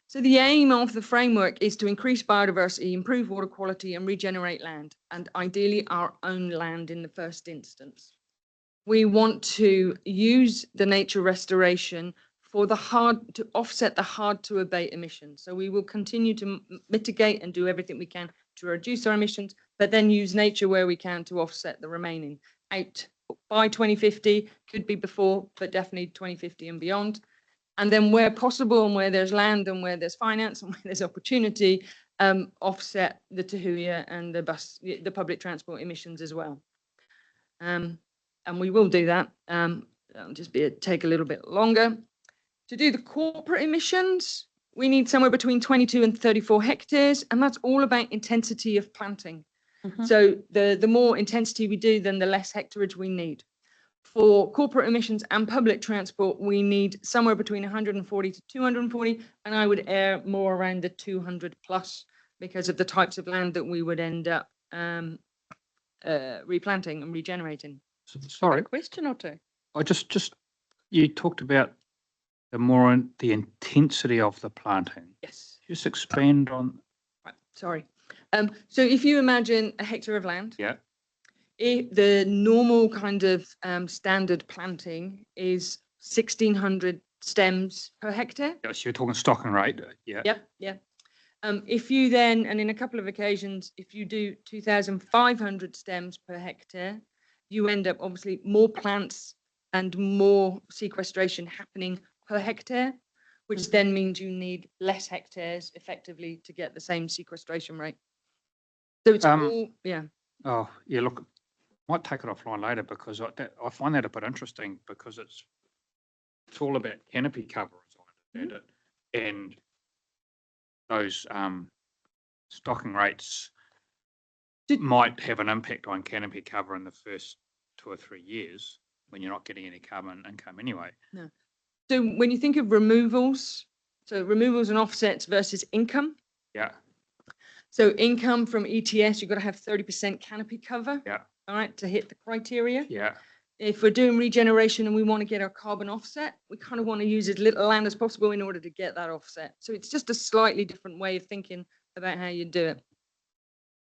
So the aim of the framework is to increase biodiversity, improve water quality and regenerate land, and ideally our own land in the first instance. We want to use the nature restoration for to offset the hard to abate emissions. So we will continue to mitigate and do everything we can to reduce our emissions, but then use nature where we can to offset the remaining out by 2050, could be before, but definitely 2050 and beyond. And then where possible and where there's land and where there's finance and where there's opportunity, offset the Tahuia and the public transport emissions as well. And we will do that. That'll just take a little bit longer. To do the corporate emissions, we need somewhere between 22 and 34 hectares, and that's all about intensity of planting. So the more intensity we do, then the less hectarage we need. For corporate emissions and public transport, we need somewhere between 140 to 240, and I would err more around the 200 plus because of the types of land that we would end up replanting and regenerating. Sorry, Question or two? I just you talked about the intensity of the planting. Yes. Just expand on. Right. Sorry. So if you imagine a hectare of land. Yeah. The normal kind of standard planting is 1,600 stems per hectare. Yeah, so you're talking stocking rate, yeah. Yep, yeah. If you then, and in a couple of occasions, if you do 2,500 stems per hectare, you end up obviously more plants and more sequestration happening per hectare, which then means you need less hectares effectively to get the same sequestration rate. So it's all, yeah. Oh, yeah, look, might take it offline later because I find that a bit interesting because it's all about canopy cover as I understand it. And those stocking rates might have an impact on canopy cover in the first 2 or 3 years when you're not getting any carbon income anyway. No. So when you think of removals, so removals and offsets versus income. Yeah, So income from ETS, you've got to have 30% canopy cover. yeah, All right, to hit the criteria. yeah. If we're doing regeneration and we want to get our carbon offset, we kind of want to use as little land as possible in order to get that offset. So it's just a slightly different way of thinking about how you do it.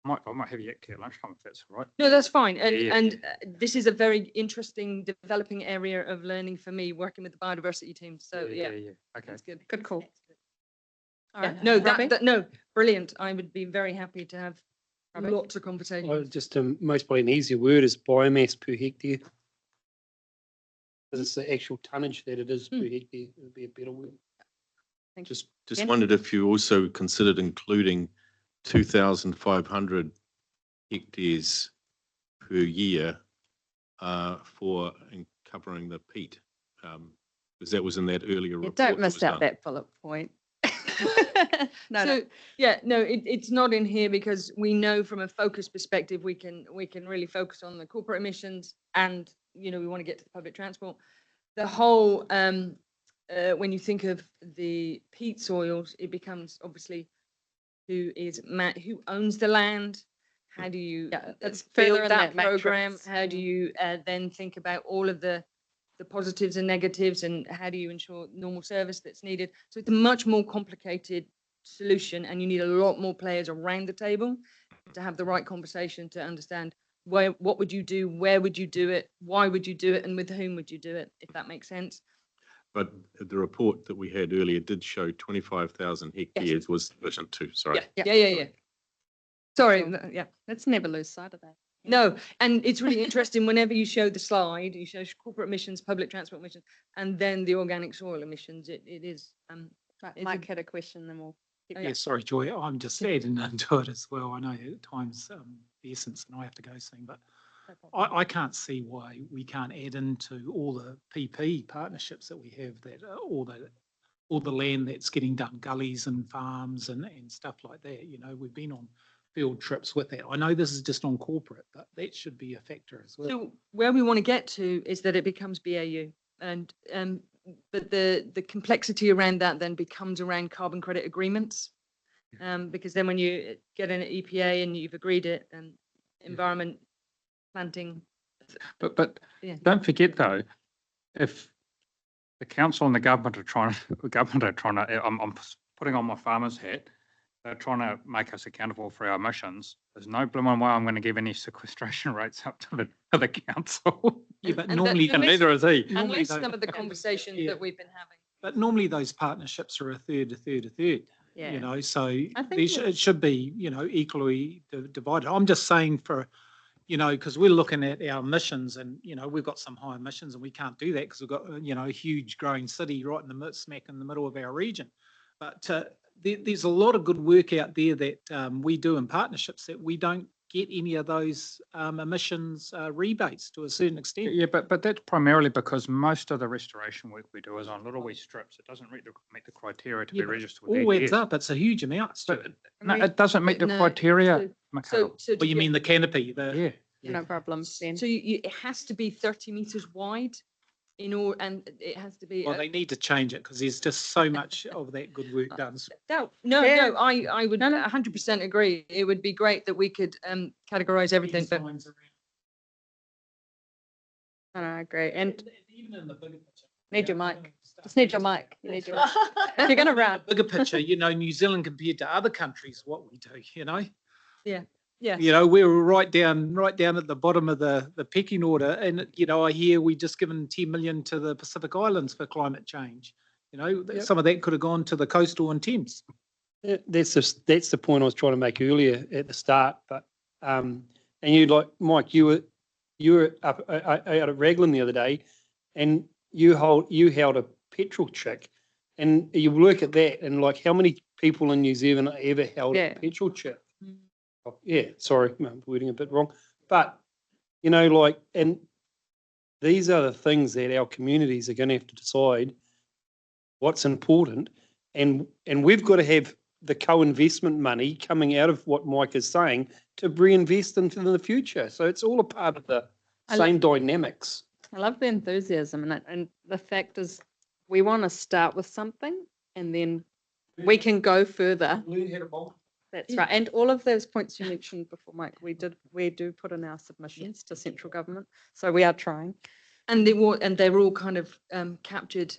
I might have you at lunchtime if that's all right. No, that's fine. And, Yeah, yeah. and this is a very interesting developing area of learning for me, working with the biodiversity team. So yeah, Okay. that's good. Good call. All Yeah, right. no, Robbie? no, brilliant. I would be very happy to have Robbie? lots of conversations. Well, just most probably an easier word is biomass per hectare. Because it's the actual tonnage that it is per hectare. It would be a better word. Just Ken? wondered if you also considered including 2,500 hectares per year for covering the peat, because that was in that earlier You report. don't that miss was out done. that bullet point. No, So no. yeah, no, it's not in here because we know from a focus perspective we can really focus on the corporate emissions and we want to get to the public transport. The whole when you think of the peat soils, it becomes obviously who owns the land. How do you Yeah, it's further build in that that program? matrix. How do you then think about all of the positives and negatives, and how do you ensure normal service that's needed? So it's a much more complicated solution, and you need a lot more players around the table to have the right conversation to understand what would you do, where would you do it, why would you do it, and with whom would you do it, if that makes sense. But the report that we had earlier did show 25,000 hectares was sufficient too, sorry. Yeah. Sorry, yeah. Let's never lose sight of that. No, and it's really interesting whenever you show the slide, you show corporate emissions, public transport emissions, and then the organic soil emissions. It is. It's Mike had a question, then we'll. Oh, Yeah, sorry, Joy, I'm just adding into it as well. I know at times the essence and I have to go soon, but I can't see why we can't add into all the PP partnerships that we have, that all the land that's getting done, gullies and farms and stuff like that. We've been on field trips with that. I know this is just on corporate, but that should be a factor as well. So where we want to get to is that it becomes BAU, and but the complexity around that then becomes around carbon credit agreements, because then when you get an EPA and you've agreed it, and environment planting. But Yeah. don't forget though, if the council and the government are trying to, I'm putting on my farmer's hat, they're trying to make us accountable for our emissions. There's no blooming way I'm going to give any sequestration rates up to the council. Yeah, but And normally, that- And neither is he. normally Unless those- some of the conversations Yeah. that we've been having. but normally those partnerships are a third, a third, a third. Yeah. So I think it should be, equally divided. I'm just saying because we're looking at our emissions and, we've got some high emissions and we can't do that because we've got, a huge growing city right in the smack in the middle of our region. But there's a lot of good work out there that we do in partnerships that we don't get any of those emissions rebates to a certain extent. Yeah, but that's primarily because most of the restoration work we do is on little wee strips. It doesn't meet the criteria to Yeah, be but registered with all adds ETS. up. It's a huge amount. But no, it doesn't meet the No, criteria. So Well, to you get- mean the canopy? Yeah. No problem, Ben. So it has to be 30 meters wide and it has to be. Well, they need to change it because there's just so much of that good work done. No, Yeah. I would 100% agree. It would be great that we could categorize everything, but No, I agree. And even in the bigger picture. need your mic. Just need your mic. You need your mic. If you're going to run. Bigger picture, New Zealand compared to other countries, what we do, Yeah. Yeah. You know, we were right down at the bottom of the pecking order. And, you know, I hear we just given 10 million to the Pacific Islands for climate change. You know, Yep. some of that could have gone to the coastal and Thames. That's the point I was trying to make earlier at the start. But and you, like Mike, you were up out at Raglan the other day, and you held a petrol chick, and you look at that, and like how many people in New Zealand ever held Yeah. a petrol chick? Oh, yeah, sorry, I'm wording a bit wrong, but you know, like, and these are the things that our communities are going to have to decide what's important, and we've got to have the co-investment money coming out of what Mike is saying to reinvest into the future. So it's all a part of the same dynamics. I love the enthusiasm, and the fact is, we want to start with something, and then we can go further. That's right. And all of those points you mentioned before, Mike, we do put in our submissions to central government. So we are trying. And they were all kind of captured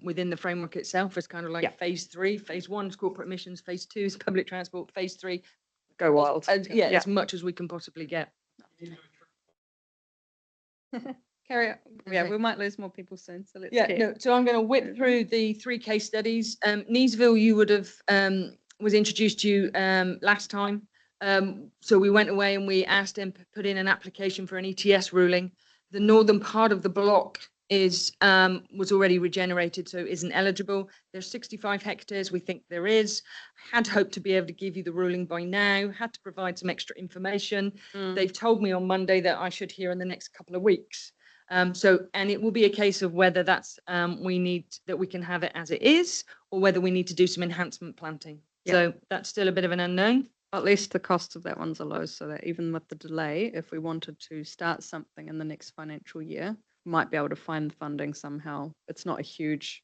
within the framework itself as kind of like Yeah. phase 3. Phase 1 is corporate emissions, phase 2 is public transport, phase 3, Go wild. as much as we can possibly get. Yeah, we might lose more people soon. So let's Yeah, keep. no, so I'm going to whip through the 3 case studies. Neesville, you would have was introduced to you last time. So we went away and we asked them to put in an application for an ETS ruling. The northern part of the block was already regenerated, so isn't eligible. There's 65 hectares. We think there is. Had hoped to be able to give you the ruling by now. Had to provide some extra information. They've told me on Monday that I should hear in the next couple of weeks. And it will be a case of whether that's we can have it as it is, or whether we need to do some enhancement planting. Yeah. So that's still a bit of an unknown. At least the cost of that one's are low, so that even with the delay, if we wanted to start something in the next financial year, we might be able to find the funding somehow. It's not a huge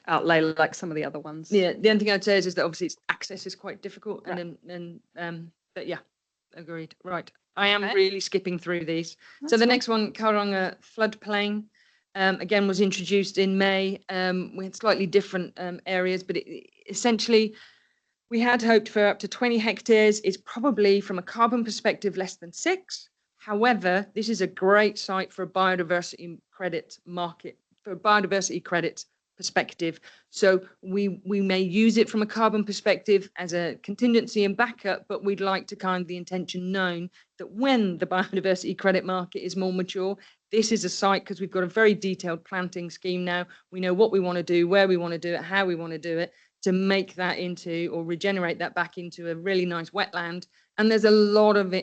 outlay like some of the other ones. Yeah, the only thing I'd say is that obviously access is quite difficult, Right. but yeah, agreed. Right, I am Okay. really skipping through these. That's So the fine. next one, Karakiā floodplain, again was introduced in May. We had slightly different areas, but essentially we had hoped for up to 20 hectares. It's probably from a carbon perspective less than 6. However, this is a great site for a biodiversity credit market, for a biodiversity credit perspective. So we may use it from a carbon perspective as a contingency and backup, but we'd like to kind of the intention known that when the biodiversity credit market is more mature, this is a site, because we've got a very detailed planting scheme now. We know what we want to do, where we want to do it, how we want to do it, to make that into, or regenerate that back into a really nice wetland. And there's a lot of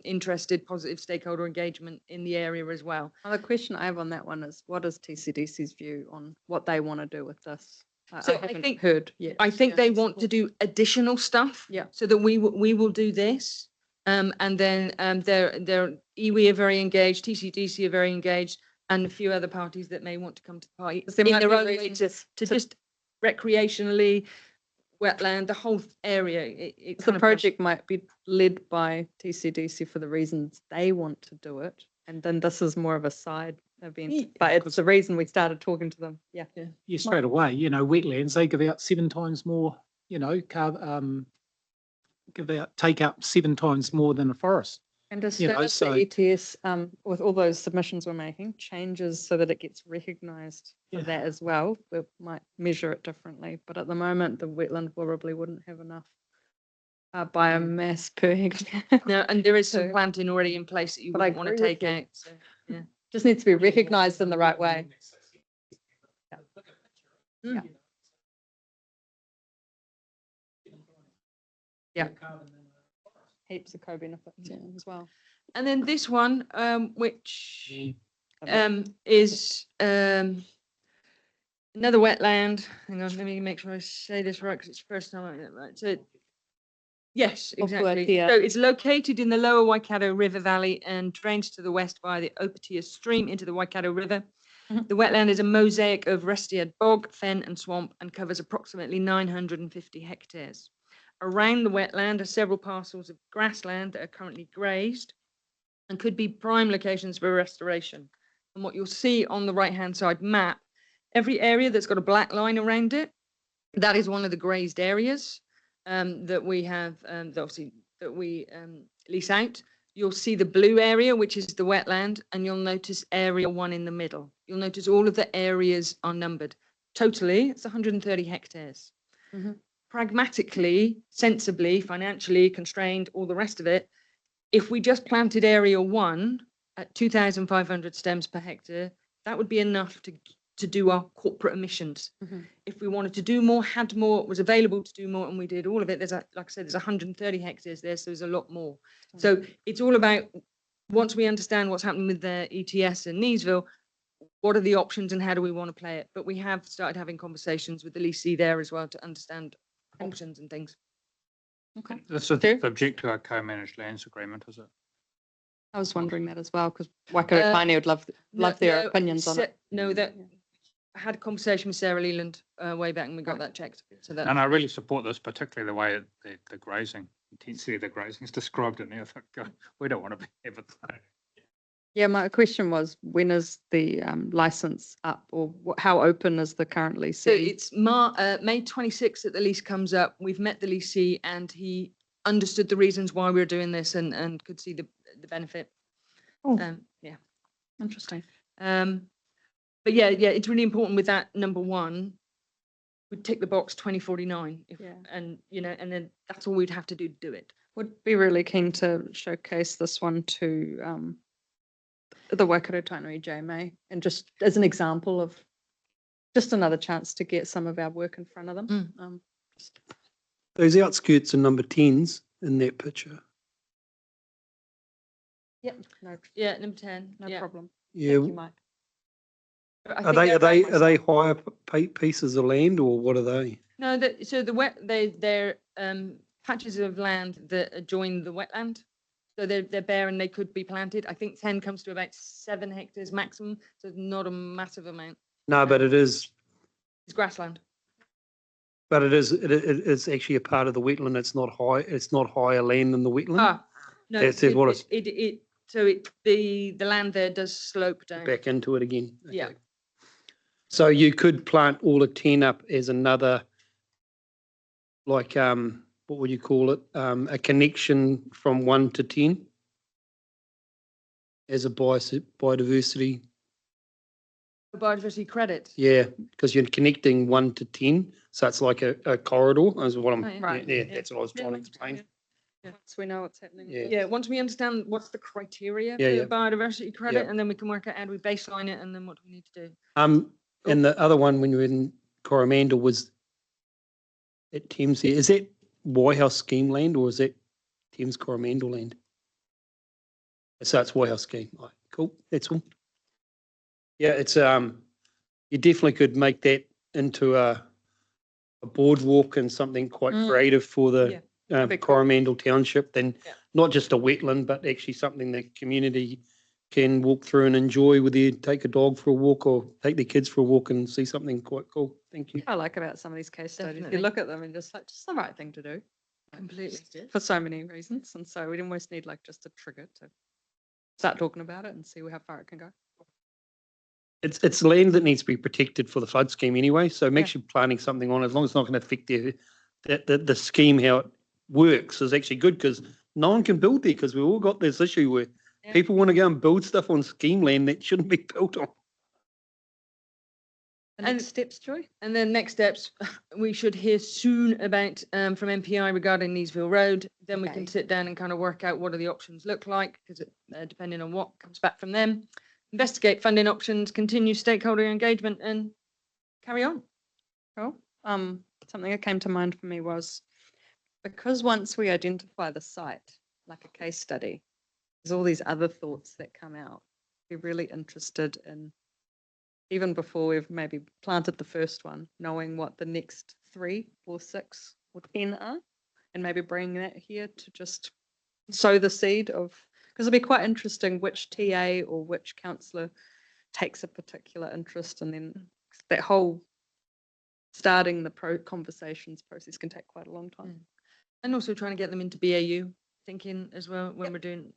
interested positive stakeholder engagement in the area as well. The question I have on that one is, what is TCDC's view on what they want to do with this? So I I haven't think- heard yet. I think they want to do additional stuff. Yeah. So that we will do this. And then their iwi are very engaged, TCDC are very engaged, and a few other parties that may want to come to the party There in might their be own way reasons to just recreationally, wetland, the whole area. It The kind of project might be led by TCDC for the reasons they want to do it, and then this is more of a side event. Yeah, But it's the reason we started talking to them. Yeah. Yeah, straight away, you know, wetlands, they give out 7 times more, you know, take up 7 times more than a forest. And as You soon know, as so- the ETS, with all those submissions we're making, changes so that it gets recognised for Yeah. that as well, we might measure it differently. But at the moment, the wetland probably wouldn't have enough biomass per hectare. No, and there is some So- planting already in place that you But I wouldn't want to agree with take you. out. So, yeah. Just needs to be recognised in the right way. Mm. Yeah. Heaps of co-benefits as well. And then this one, which is another wetland. Hang on, let me make sure I say this right, because it's the first time I get it right. So, yes, exactly. Opatia. So it's located in the lower Waikato River Valley and drains to the west via the Opatia stream into the Waikato River. Mhm. The wetland is a mosaic of Restiad bog, fen and swamp, and covers approximately 950 hectares. Around the wetland are several parcels of grassland that are currently grazed and could be prime locations for restoration. And what you'll see on the right-hand side map, every area that's got a black line around it, that is one of the grazed areas that we have, that we lease out, you'll see the blue area, which is the wetland, and you'll notice area 1 in the middle. You'll notice all of the areas are numbered. Totally, it's 130 hectares. Mhm. Pragmatically, sensibly, financially, constrained, all the rest of it, if we just planted area 1 at 2,500 stems per hectare, that would be enough to do our corporate emissions. Mhm. If we wanted to do more, had more, was available to do more, and we did all of it, like I said, there's 130 hectares there, so there's a lot more. So it's all about, once we understand what's happening with the ETS in Neesville, what are the options and how do we want to play it? But we have started having conversations with the leasee there as well to understand options and things. Okay. This is Stu? subject to a co-managed lands agreement, is it? I was wondering that as well, because Waikato Tainui would love their opinions on it. No, that, I had a conversation with Sarah Leland way back and we got Right. that checked. So that. And I really support this, particularly the way the grazing, intensity of the grazing is described in there. I think, we don't want to be ever. Yeah, my question was, when is the license up, or how open is the current lease? So it's May 26th that the lease comes up. We've met the leasee and he understood the reasons why we're doing this and could see the benefit. Oh. Yeah. Interesting. But yeah, it's really important with that number 1. We'd tick the box 2049 Yeah. and and then that's all we'd have to do it. Would be really keen to showcase this one to the Waikato Tainui JMA, and just as an example of just another chance to get some of our work in front of them. Those outskirts are number 10s in that picture. Yep. No, Yeah, number 10. no yeah. problem. Yeah. Thank you, Mike. But I Are think they, they're are they, about are they higher pieces of land, or what are they? No, so they're patches of land that adjoin the wetland. So they're bare and they could be planted. I think 10 comes to about 7 hectares maximum, so it's not a massive amount. No, but it is, It's grassland. but it's actually a part of the wetland. It's not higher land than the wetland. No, That's what it's- the land there does slope down. Back into it again. Yeah. Okay. So you could plant all of 10 up as another, like, what would you call it? A connection from 1 to 10 as a biodiversity. Biodiversity credit. Yeah, because you're connecting 1 to 10. So it's like a corridor, is what I'm, Oh, yeah. Right. yeah, that's what I was trying to explain. Once we know what's happening. Yeah. Yeah, once we understand what's the criteria Yeah, for yeah. biodiversity credit, Yeah. and then we can work out how do we baseline it, and then what do we need to do. And the other one, when you were in Coromandel, was at Thames here. Is that Whitehouse scheme land, or is that Thames Coromandel land? So it's Whitehouse scheme. Right, cool, that's all. Yeah, it's, you definitely could make that into a boardwalk and something quite creative for the that'd be cool. Coromandel Township, then Yeah. not just a wetland, but actually something the community can walk through and enjoy, whether you take a dog for a walk or take their kids for a walk and see something quite cool. Thank you. I like about some of these case studies. Definitely. You look at them and just like, just the right thing to do Completely. for so many reasons. And so we'd almost need like just a trigger to start talking about it and see how far it can go. It's land that needs to be protected for the flood scheme anyway, so Yeah. actually planting something on, as long as it's not going to affect the scheme, how it works, is actually good, because no one can build there, because we've all got this issue where Yeah. people want to go and build stuff on scheme land that shouldn't be built on. The And- next steps, Joy? And then next steps, we should hear soon about from MPI regarding Neesville Road. Then we can Okay. sit down and kind of work out what do the options look like, because depending on what comes back from them, investigate funding options, continue stakeholder engagement, and carry on. Cool. Something that came to mind for me was, because once we identify the site, like a case study, there's all these other thoughts that come out. Be really interested in, even before we've maybe planted the first one, knowing what the next 3 or 6 or 10 are, and maybe bringing that here to just sow the seed of, because it'll be quite interesting which TA or which councillor takes a particular interest, and then that whole starting the conversations process can take quite a long time. And also trying to get them into BAU thinking as well when we're doing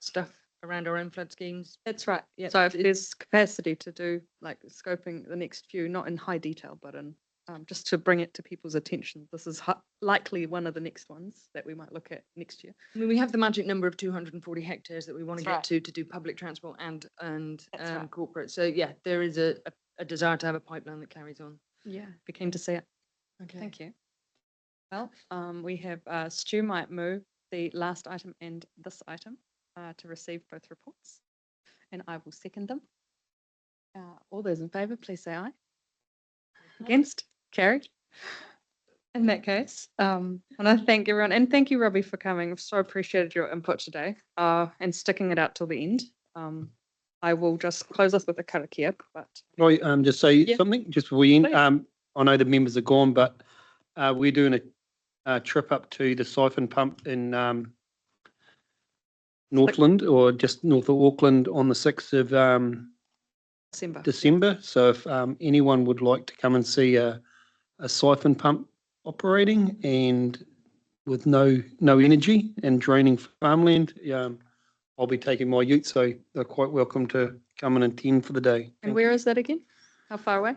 stuff around our own flood schemes. That's right. Yeah, So if it- there's capacity to do like scoping the next few, not in high detail, but in just to bring it to people's attention. This is likely one of the next ones that we might look at next year. I mean, we have the magic number of 240 hectares that we want to That's get right. to do public transport and That's right. corporate. So yeah, there is a desire to have a pipeline that carries on. Yeah, be keen to see it. Okay. Thank you. Well, we have Stu might move the last item and this item to receive both reports, and I will second them. All those in favour, please say aye. Against? Carried. In that case, and I thank everyone, and thank you, Robbie, for coming. I've so appreciated your input today and sticking it out till the end. I will just close us with a karakia, but Can I just say Yeah. something just before we end? Please. I know the members are gone, but we're doing a trip up to the siphon pump in Northland or just north of Auckland on the 6th of December. December. So if anyone would like to come and see a siphon pump operating and with no energy and draining farmland, I'll be taking my ute, so they're quite welcome to come and attend for the day. And where is that again? How far away?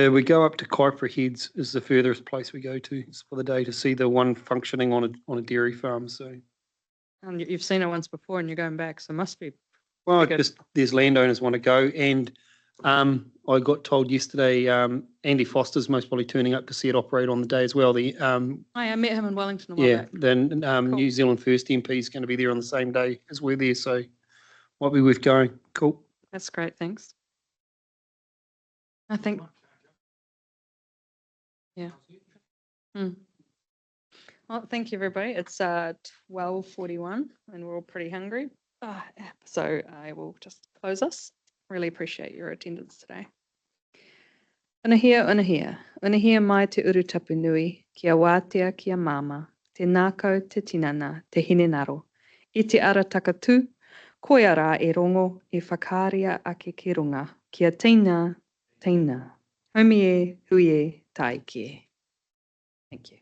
We go up to Karakiā Heads is the furthest place we go to for the day to see the one functioning on a dairy farm. So, And you've seen it once before and you're going back, so it must be. well, Very good. just there's landowners want to go, and I got told yesterday Andy Foster's most probably turning up to see it operate on the day as well. I met him in Wellington a while Yeah, back. then Cool. New Zealand First MP is going to be there on the same day as we're there, so might be worth going. Cool. That's great, thanks. I think, yeah. Well, thank you, everybody. It's 12:41 and we're all pretty hungry. So I will just close us. Really appreciate your attendance today. Unahia mai te urutapu nui, kia wātea kia mama, te nākau te tinana, te hinenaro. I te ara takatū, koia rā e rongo e whakāria ake ki runga, kia teina, teina. Haumi e, hui e, tai ki e. Thank you.